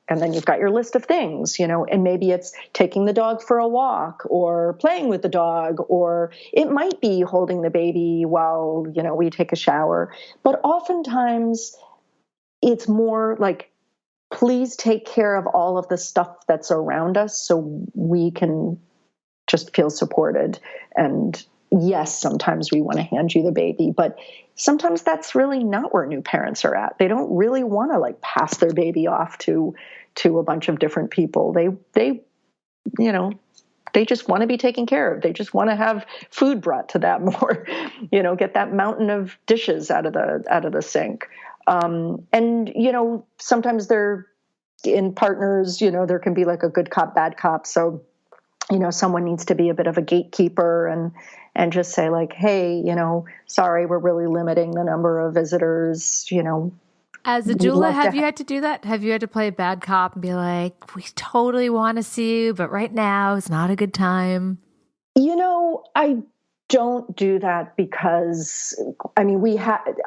and then you've got your list of things, and maybe it's taking the dog for a walk or playing with the dog, or it might be holding the baby while, we take a shower. But oftentimes it's more like, please take care of all of the stuff that's around us so we can just feel supported. And yes, sometimes we want to hand you the baby, but sometimes that's really not where new parents are at. They don't really want to, like, pass their baby off to a bunch of different people. They just want to be taken care of. They just want to have food brought to them, or, get that mountain of dishes out of the sink. And sometimes they're in partners, there can be like a good cop, bad cop. So, someone needs to be a bit of a gatekeeper and just say, like, hey, sorry, we're really limiting the number of visitors, As a doula, have you had to do that? Have you had to play bad cop and be like, we totally want to see you, but right now is not a good time? I don't do that because, I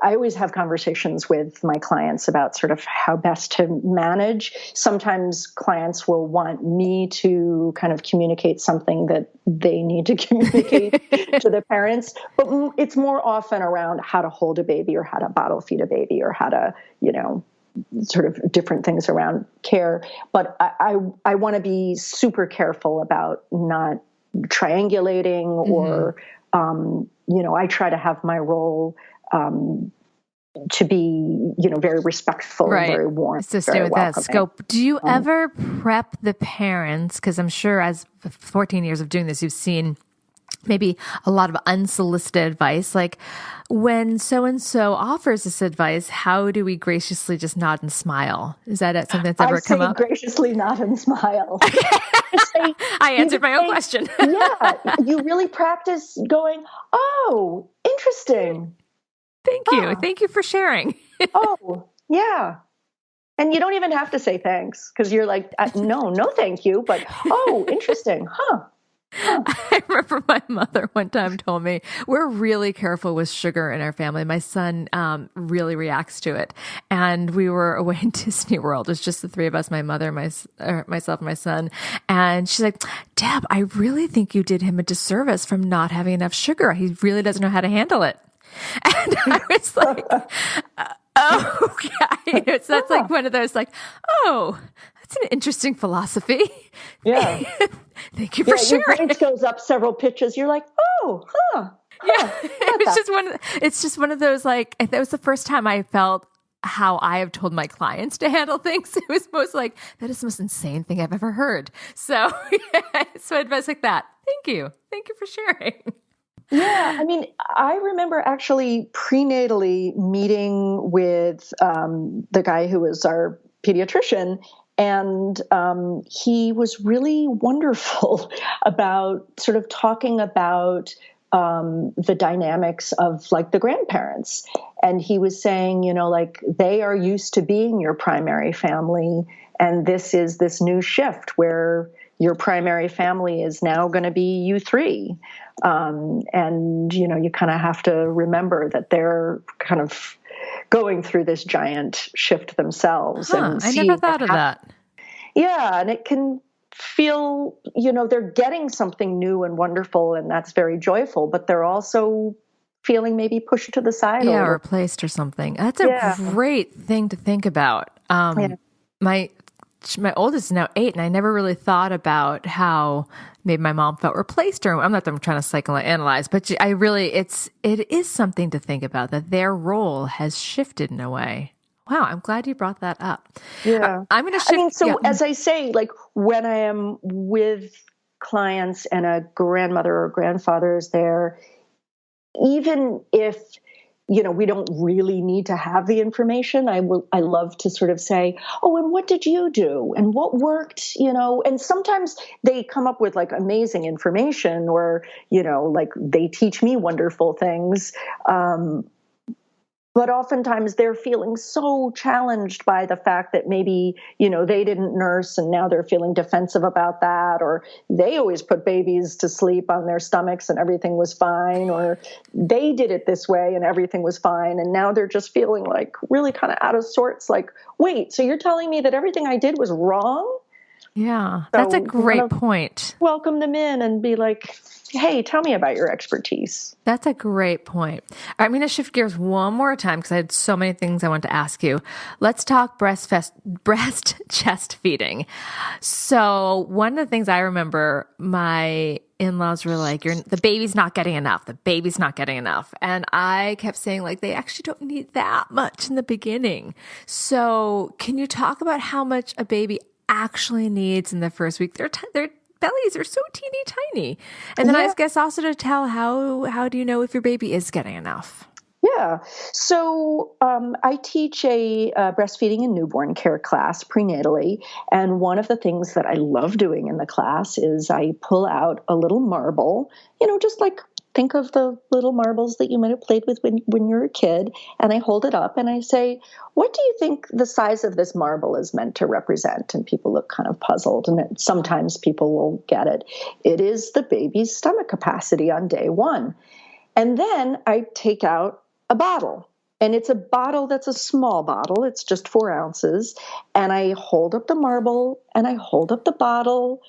always have conversations with my clients about sort of how best to manage. Sometimes clients will want me to kind of communicate something that they need to communicate to the parents, but it's more often around how to hold a baby, or how to bottle feed a baby, or how to, sort of different things around care. But I want to be super careful about not triangulating, or I try to have my role to be, very respectful, right, very warm. So stay with welcoming. That scope. Do you ever prep the parents? Because I'm sure, as 14 years of doing this, you've seen maybe a lot of unsolicited advice. Like, when so-and-so offers this advice, how do we graciously just nod and smile? Is that something that's ever come up? Graciously nod and smile. I answered my own question. Yeah. You really practice going, oh, interesting. Thank you. Thank you for sharing. Oh, yeah. And you don't even have to say thanks, because you're like, no, thank you. But, oh, interesting. Huh. I remember my mother one time told me, we're really careful with sugar in our family. My son really reacts to it. And we were away in Disney World. It was just the 3 of us, my mother, myself, and my son. And she's like, Deb, I really think you did him a disservice from not having enough sugar. He really doesn't know how to handle it. And I was like, oh, okay. So that's like one of those, like, oh, that's an interesting philosophy. Yeah. Thank you for sharing. Your voice goes up several pitches. You're like, oh, huh. Yeah. It's just one of those, like, that was the first time I felt how I have told my clients to handle things. It was most like, that is the most insane thing I've ever heard. So, so advice like that. Thank you. Thank you for sharing. Yeah, I remember actually prenatally meeting with the guy who was our pediatrician, and he was really wonderful about sort of talking about the dynamics of, like, the grandparents. And he was saying, like, they are used to being your primary family, and this is this new shift where your primary family is now going to be you 3. And, you kind of have to remember that they're kind of going through this giant shift themselves. And I never thought of that. Yeah. And it can feel, they're getting something new and wonderful, and that's very joyful, but they're also feeling maybe pushed to the side a Yeah, little. or replaced or something. That's a great thing to think about. My oldest is now 8, and I never really thought about how maybe my mom felt replaced, or I'm not that I'm trying to psychoanalyze, but it is something to think about, that their role has shifted in a way. Wow, I'm glad you brought that up. Yeah. I'm going to shift. As I say, like when I am with clients and a grandmother or grandfather is there, even if, we don't really need to have the information, I love to sort of say, oh, and what did you do? And what worked, and sometimes they come up with like amazing information, or, like they teach me wonderful things. But oftentimes they're feeling so challenged by the fact that maybe, they didn't nurse and now they're feeling defensive about that, or they always put babies to sleep on their stomachs and everything was fine, or they did it this way and everything was fine. And now they're just feeling like really kind of out of sorts, like, wait, so you're telling me that everything I did was wrong? Yeah, that's a great point. Welcome them in and be like, hey, tell me about your expertise. That's a great point. I'm going to shift gears one more time because I had so many things I want to ask you. Let's talk breast chest feeding. So one of the things I remember, my in-laws were like, the baby's not getting enough. The baby's not getting enough. And I kept saying, like, they actually don't need that much in the beginning. So can you talk about how much a baby actually needs in the first week? Their bellies are so teeny tiny. And then I guess also to tell how do you know if your baby is getting enough? Yeah. So I teach a breastfeeding and newborn care class prenatally. And one of the things that I love doing in the class is I pull out a little marble, just like think of the little marbles that you might have played with when you were a kid. And I hold it up and I say, what do you think the size of this marble is meant to represent? And people look kind of puzzled. And sometimes people will get it. It is the baby's stomach capacity on day 1. And then I take out a bottle. And it's a bottle that's a small bottle. It's just 4 ounces. And I hold up the marble and I hold up the bottle.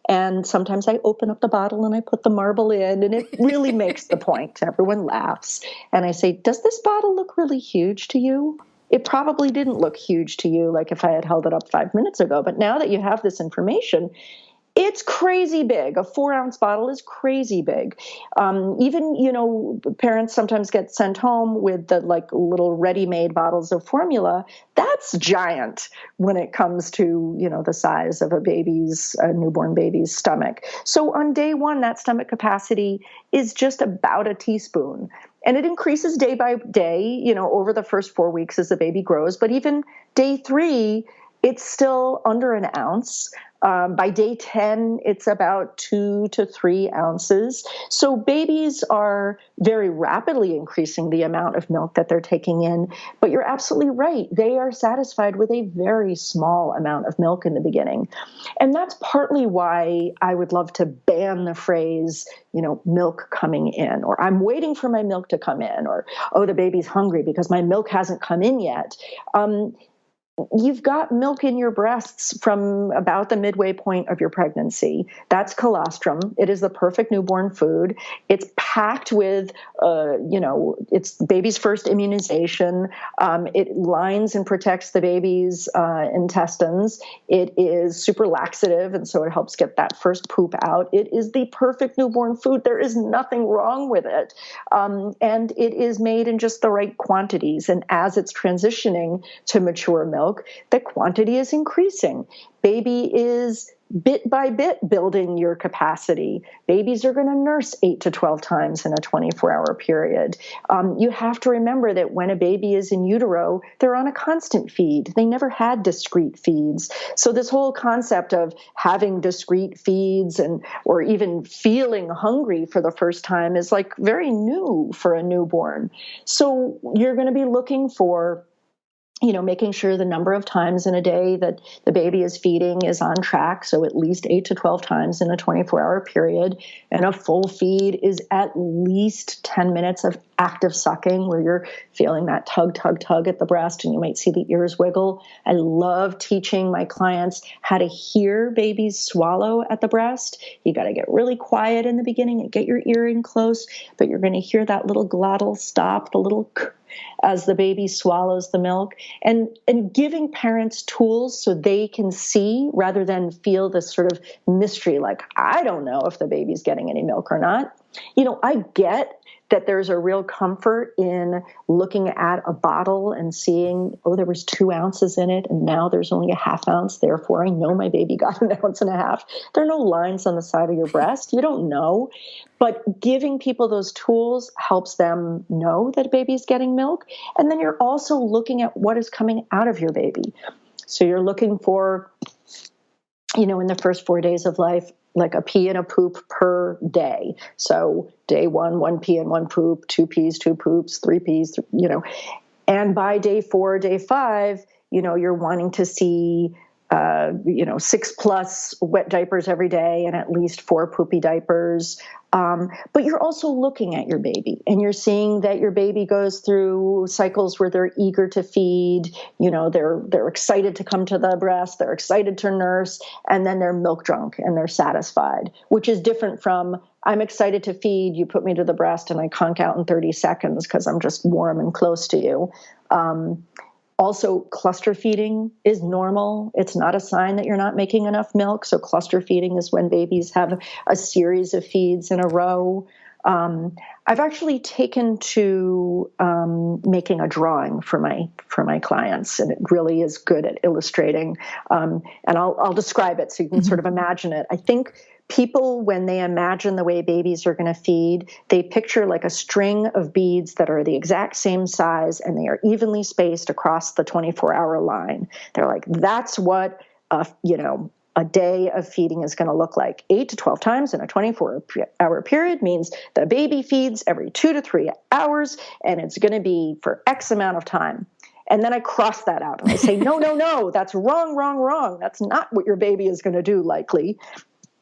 And sometimes I open up the bottle and I put the marble in, and it really makes the point. Everyone laughs. And I say, does this bottle look really huge to you? It probably didn't look huge to you, like if I had held it up 5 minutes ago. But now that you have this information, it's crazy big. A 4-ounce bottle is crazy big. Even, parents sometimes get sent home with the like little ready-made bottles of formula. That's giant when it comes to, the size of a newborn baby's stomach. So on day 1, that stomach capacity is just about a teaspoon. And it increases day by day, over the first 4 weeks as the baby grows. But even day 3, it's still under an ounce. By day 10, it's about 2 to 3 ounces. So babies are very rapidly increasing the amount of milk that they're taking in. But you're absolutely right. They are satisfied with a very small amount of milk in the beginning. And that's partly why I would love to ban the phrase, milk coming in, or I'm waiting for my milk to come in, or, oh, the baby's hungry because my milk hasn't come in yet. You've got milk in your breasts from about the midway point of your pregnancy. That's colostrum. It is the perfect newborn food. It's packed with, it's baby's first immunization. It lines and protects the baby's intestines. It is super laxative, and so it helps get that first poop out. It is the perfect newborn food. There is nothing wrong with it. And it is made in just the right quantities. And as it's transitioning to mature milk, the quantity is increasing. Baby is bit by bit building your capacity. Babies are going to nurse 8 to 12 times in a 24-hour period. You have to remember that when a baby is in utero, they're on a constant feed. They never had discrete feeds. So this whole concept of having discrete feeds or even feeling hungry for the first time is like very new for a newborn. So you're going to be looking for making sure the number of times in a day that the baby is feeding is on track. So at least 8 to 12 times in a 24-hour period. And a full feed is at least 10 minutes of active sucking where you're feeling that tug, tug, tug at the breast and you might see the ears wiggle. I love teaching my clients how to hear babies swallow at the breast. You got to get really quiet in the beginning and get your ear in close, but you're going to hear that little glottal stop, the little as the baby swallows the milk, and giving parents tools so they can see rather than feel this sort of mystery, like, I don't know if the baby's getting any milk or not. I get that there's a real comfort in looking at a bottle and seeing, oh, there was 2 ounces in it, and now there's only a ½ ounce. Therefore, I know my baby got 1.5 ounces. There are no lines on the side of your breast. You don't know. But giving people those tools helps them know that a baby's getting milk. And then you're also looking at what is coming out of your baby. So you're looking for, in the first 4 days of life, like a pee and a poop per day. So day 1 pee and 1 poop, 2 pees, 2 poops, 3 pees, And by day 4, day 5, you're wanting to see 6+ wet diapers every day and at least 4 poopy diapers. But you're also looking at your baby and you're seeing that your baby goes through cycles where they're eager to feed, they're excited to come to the breast, they're excited to nurse, and then they're milk drunk and they're satisfied, which is different from I'm excited to feed, you put me to the breast and I conk out in 30 seconds because I'm just warm and close to you. Also, cluster feeding is normal. It's not a sign that you're not making enough milk. So cluster feeding is when babies have a series of feeds in a row. I've actually taken to making a drawing for my clients, and it really is good at illustrating. And I'll describe it so you can sort of imagine it. I think people, when they imagine the way babies are going to feed, they picture like a string of beads that are the exact same size and they are evenly spaced across the 24-hour line. They're like, that's what a day of feeding is going to look like. 8 to 12 times in a 24-hour period means the baby feeds every 2 to 3 hours, and it's going to be for X amount of time. And then I cross that out and I say, no, that's wrong. That's not what your baby is going to do likely.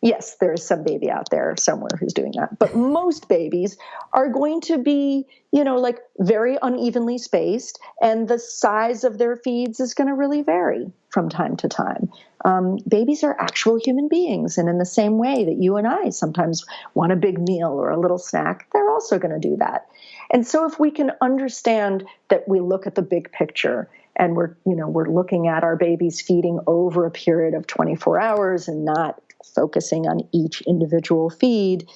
Yes, there is some baby out there somewhere who's doing that. But most babies are going to be, like very unevenly spaced, and the size of their feeds is going to really vary from time to time. Babies are actual human beings. And in the same way that you and I sometimes want a big meal or a little snack, they're also going to do that. And so if we can understand that we look at the big picture and we're looking at our babies feeding over a period of 24 hours and not focusing on each individual feed,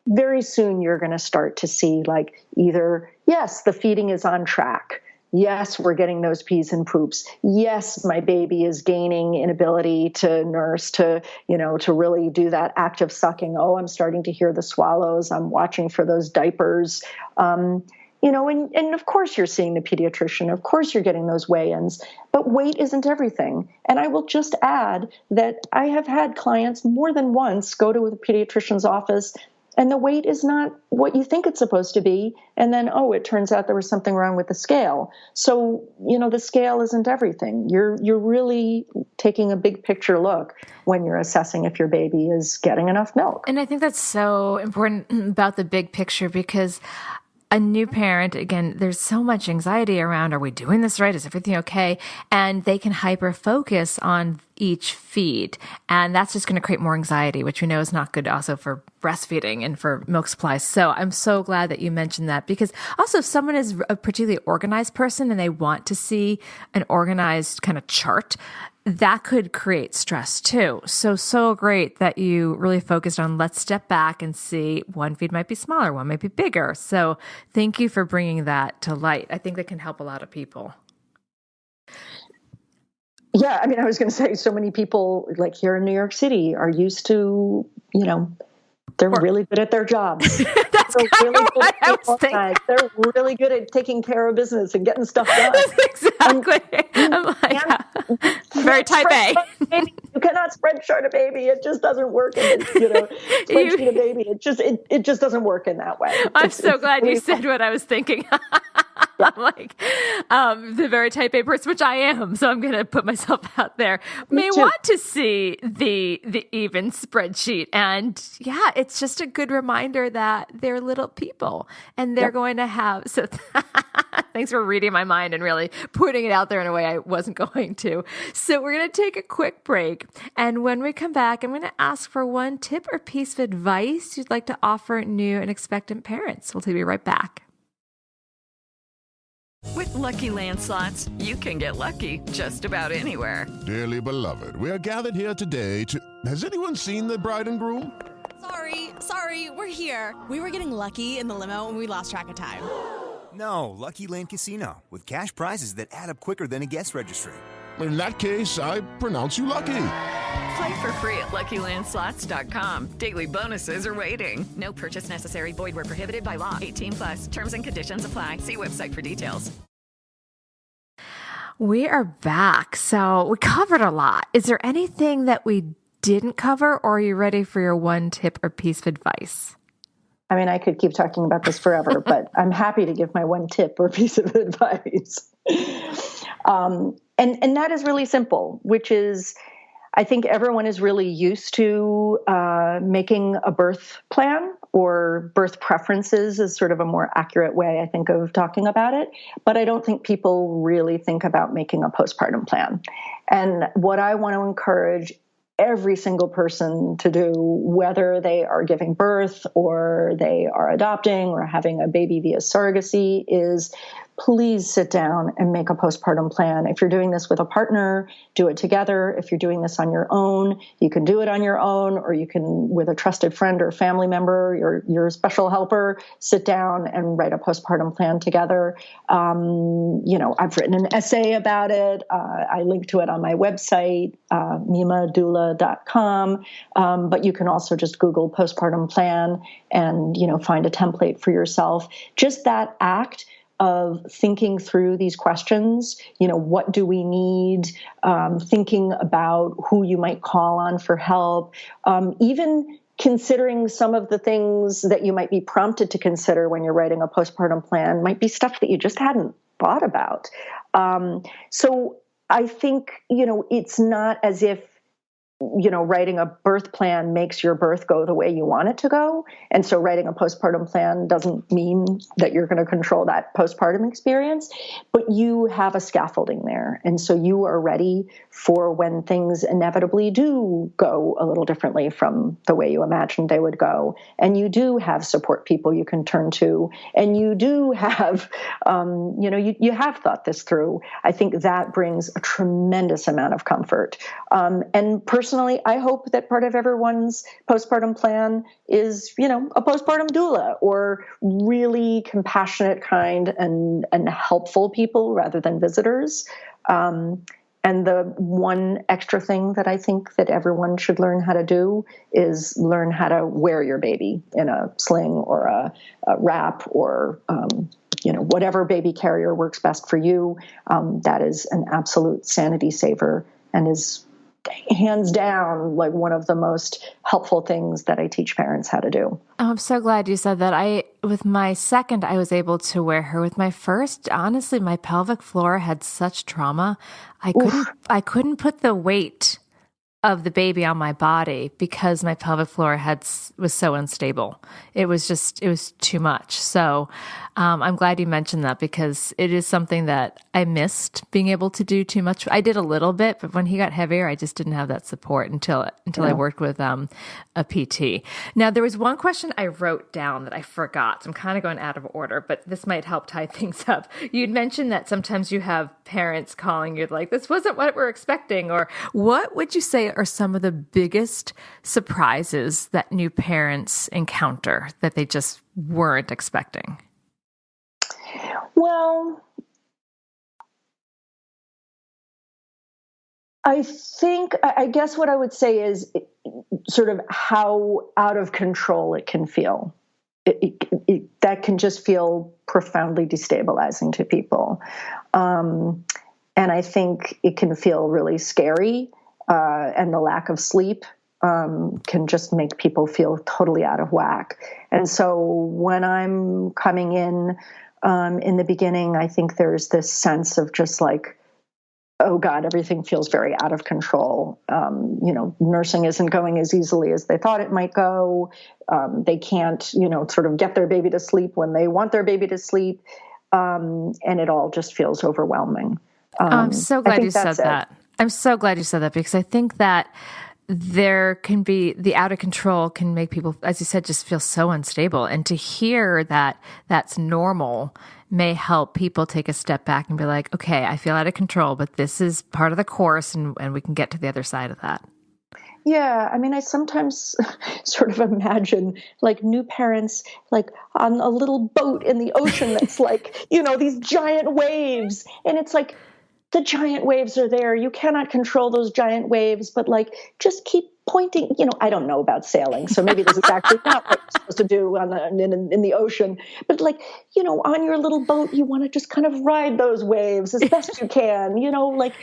very soon you're going to start to see like either, yes, the feeding is on track. Yes, we're getting those pees and poops. Yes, my baby is gaining inability to nurse, to really do that active sucking. Oh, I'm starting to hear the swallows. I'm watching for those diapers. And of course you're seeing the pediatrician. Of course you're getting those weigh-ins, but weight isn't everything. And I will just add that I have had clients more than once go to the pediatrician's office and the weight is not what you think it's supposed to be. And then, it turns out there was something wrong with the scale. So, the scale isn't everything. You're really taking a big picture look when you're assessing if your baby is getting enough milk. And I think that's so important about the big picture because a new parent, again, there's so much anxiety around, are we doing this right? Is everything okay? And they can hyper focus on each feed. And that's just going to create more anxiety, which we know is not good also for breastfeeding and for milk supplies. So I'm so glad that you mentioned that because also if someone is a particularly organized person and they want to see an organized kind of chart, that could create stress too. So great that you really focused on let's step back and see one feed might be smaller, one might be bigger. So thank you for bringing that to light. I think that can help a lot of people. Yeah, I was going to say so many people like here in New York City are used to, they're really good at their jobs. That's really good what I was thinking. They're really good at taking care of business and getting stuff done. Exactly. I'm like, very type A. You cannot spreadsheet a baby. It just doesn't work. Spreadsheet a baby. It just doesn't work in that way. I'm so glad you said what I was thinking. I'm like, the very type A person, which I am. So I'm going to put myself out there. May want to see the even spreadsheet. And yeah, it's just a good reminder that they're little people and they're going to have, so thanks for reading my mind and really putting it out there in a way I wasn't going to. So we're going to take a quick break. And when we come back, I'm going to ask for one tip or piece of advice you'd like to offer new and expectant parents. We'll be right back. With Lucky Land Slots, you can get lucky just about anywhere. Dearly beloved, we are gathered here today to... Has anyone seen the bride and groom? Sorry, we're here. We were getting lucky in the limo and we lost track of time. No, Lucky Land Casino, with cash prizes that add up quicker than a guest registry. In that case, I pronounce you lucky. Play for free at LuckyLandSlots.com. Daily bonuses are waiting. No purchase necessary. Void where prohibited by law. 18+. Terms and conditions apply. See website for details. We are back. So we covered a lot. Is there anything that we didn't cover, or are you ready for your one tip or piece of advice? I mean, I could keep talking about this forever, but I'm happy to give my one tip or piece of advice. And that is really simple, which is, I think everyone is really used to making a birth plan, or birth preferences is sort of a more accurate way, I think, of talking about it. But I don't think people really think about making a postpartum plan. And what I want to encourage every single person to do, whether they are giving birth or they are adopting or having a baby via surrogacy, is please sit down and make a postpartum plan. If you're doing this with a partner, do it together. If you're doing this on your own, you can do it on your own, or you can, with a trusted friend or family member, your special helper, sit down and write a postpartum plan together. I've written an essay about it. I link to it on my website, meemadoula.com. But you can also just Google postpartum plan and, find a template for yourself. Just that act of thinking through these questions, what do we need, thinking about who you might call on for help, even considering some of the things that you might be prompted to consider when you're writing a postpartum plan might be stuff that you just hadn't thought about. So I think, it's not as if, writing a birth plan makes your birth go the way you want it to go. And so writing a postpartum plan doesn't mean that you're going to control that postpartum experience, but you have a scaffolding there. And so you are ready for when things inevitably do go a little differently from the way you imagined they would go. And you do have support people you can turn to. And you do have, you have thought this through. I think that brings a tremendous amount of comfort. And personally, I hope that part of everyone's postpartum plan is, a postpartum doula, or really compassionate, kind, and helpful people rather than visitors. And the one extra thing that I think that everyone should learn how to do is learn how to wear your baby in a sling or a wrap, or whatever baby carrier works best for you. That is an absolute sanity saver and is hands down like one of the most helpful things that I teach parents how to do. Oh, I'm so glad you said that. With my second, I was able to wear her. With my first, honestly, my pelvic floor had such trauma. I couldn't put the weight of the baby on my body because my pelvic floor was so unstable. It was too much. So I'm glad you mentioned that, because it is something that I missed being able to do too much. I did a little bit, but when he got heavier, I just didn't have that support until I worked with a PT. Now, there was one question I wrote down that I forgot. So I'm kind of going out of order, but this might help tie things up. You'd mentioned that sometimes you have parents calling you like, this wasn't what we're expecting, or what would you say are some of the biggest surprises that new parents encounter that they just weren't expecting? Well, I guess what I would say is sort of how out of control it can feel. That can just feel profoundly destabilizing to people. And I think it can feel really scary. And the lack of sleep can just make people feel totally out of whack. And so when I'm coming in In the beginning, I think there's this sense of just like, oh God, everything feels very out of control. Nursing isn't going as easily as they thought it might go. They can't, sort of get their baby to sleep when they want their baby to sleep. And it all just feels overwhelming. I'm so glad you said that. I'm so glad you said that, because I think that there can be the out of control can make people, as you said, just feel so unstable. And to hear that that's normal may help people take a step back and be like, okay, I feel out of control, but this is part of the course, and we can get to the other side of that. Yeah, I mean, I sometimes sort of imagine like new parents like on a little boat in the ocean that's like, these giant waves. And it's like, the giant waves are there. You cannot control those giant waves, but like, just keep pointing. I don't know about sailing, so maybe this is actually not what you're supposed to do in the ocean. But like, on your little boat, you want to just kind of ride those waves as best you can. Like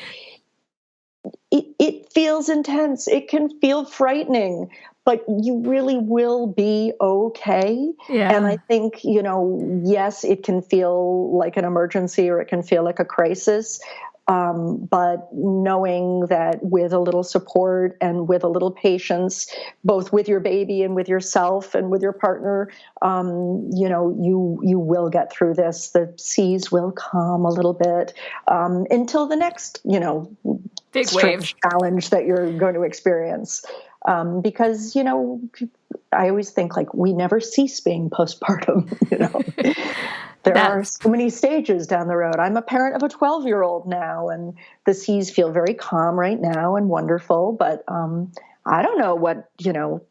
it feels intense. It can feel frightening, but you really will be okay. Yeah. And I think, yes, it can feel like an emergency or it can feel like a crisis. But knowing that with a little support and with a little patience, both with your baby and with yourself and with your partner, you will get through this. The seas will calm a little bit until the next, big wave challenge that you're going to experience. Because, I always think like we never cease being postpartum, There are so many stages down the road. I'm a parent of a 12-year-old now, and the seas feel very calm right now and wonderful. But I don't know what,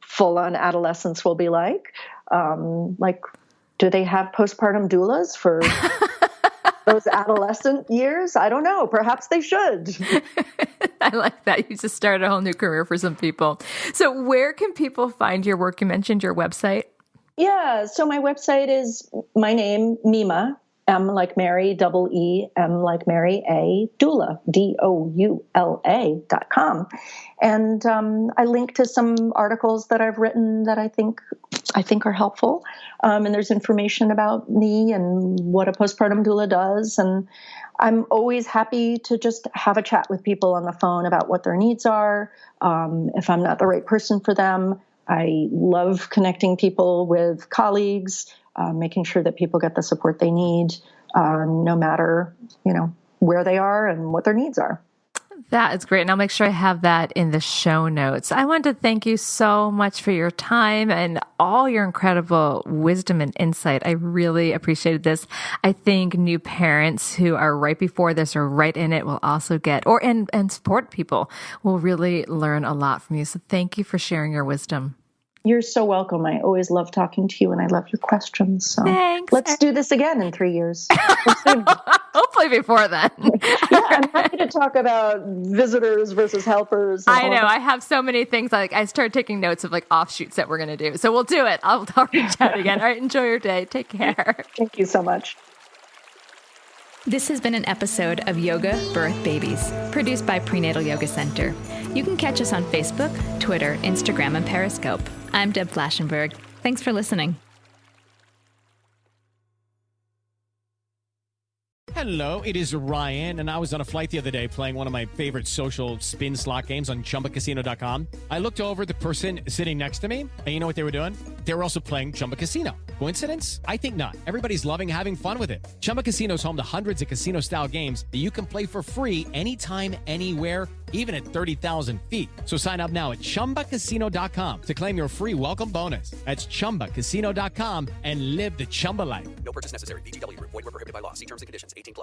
full-on adolescence will be like. Do they have postpartum doulas for those adolescent years? I don't know. Perhaps they should. I like that. You just started a whole new career for some people. So where can people find your work? You mentioned your website. Yeah, so my website is my name, Meema, M like Mary, double E, M like Mary, A, doula, doula.com. And I link to some articles that I've written that I think are helpful. And there's information about me and what a postpartum doula does. And I'm always happy to just have a chat with people on the phone about what their needs are. If I'm not the right person for them, I love connecting people with colleagues, making sure that people get the support they need, no matter, where they are and what their needs are. That is great. And I'll make sure I have that in the show notes. I want to thank you so much for your time and all your incredible wisdom and insight. I really appreciated this. I think new parents who are right before this or right in it will also get, and support people will really learn a lot from you. So thank you for sharing your wisdom. You're so welcome. I always love talking to you, and I love your questions. So thanks. Let's do this again in 3 years. Hopefully before then. Yeah, I'm happy to talk about visitors versus helpers. I know. I have so many things. I started taking notes of offshoots that we're going to do. So we'll do it. I'll reach out again. All right. Enjoy your day. Take care. Thank you so much. This has been an episode of Yoga Birth Babies, produced by Prenatal Yoga Center. You can catch us on Facebook, Twitter, Instagram, and Periscope. I'm Deb Flashenberg. Thanks for listening. Hello, it is Ryan, and I was on a flight the other day playing one of my favorite social spin slot games on ChumbaCasino.com. I looked over at the person sitting next to me, and you know what they were doing? They were also playing Chumba Casino. Coincidence? I think not. Everybody's loving having fun with it. Chumba Casino is home to hundreds of casino-style games that you can play for free anytime, anywhere, even at 30,000 feet. So sign up now at ChumbaCasino.com to claim your free welcome bonus. That's ChumbaCasino.com and live the Chumba life. No purchase necessary. VGW. Void where prohibited by law. See terms and conditions. 18+.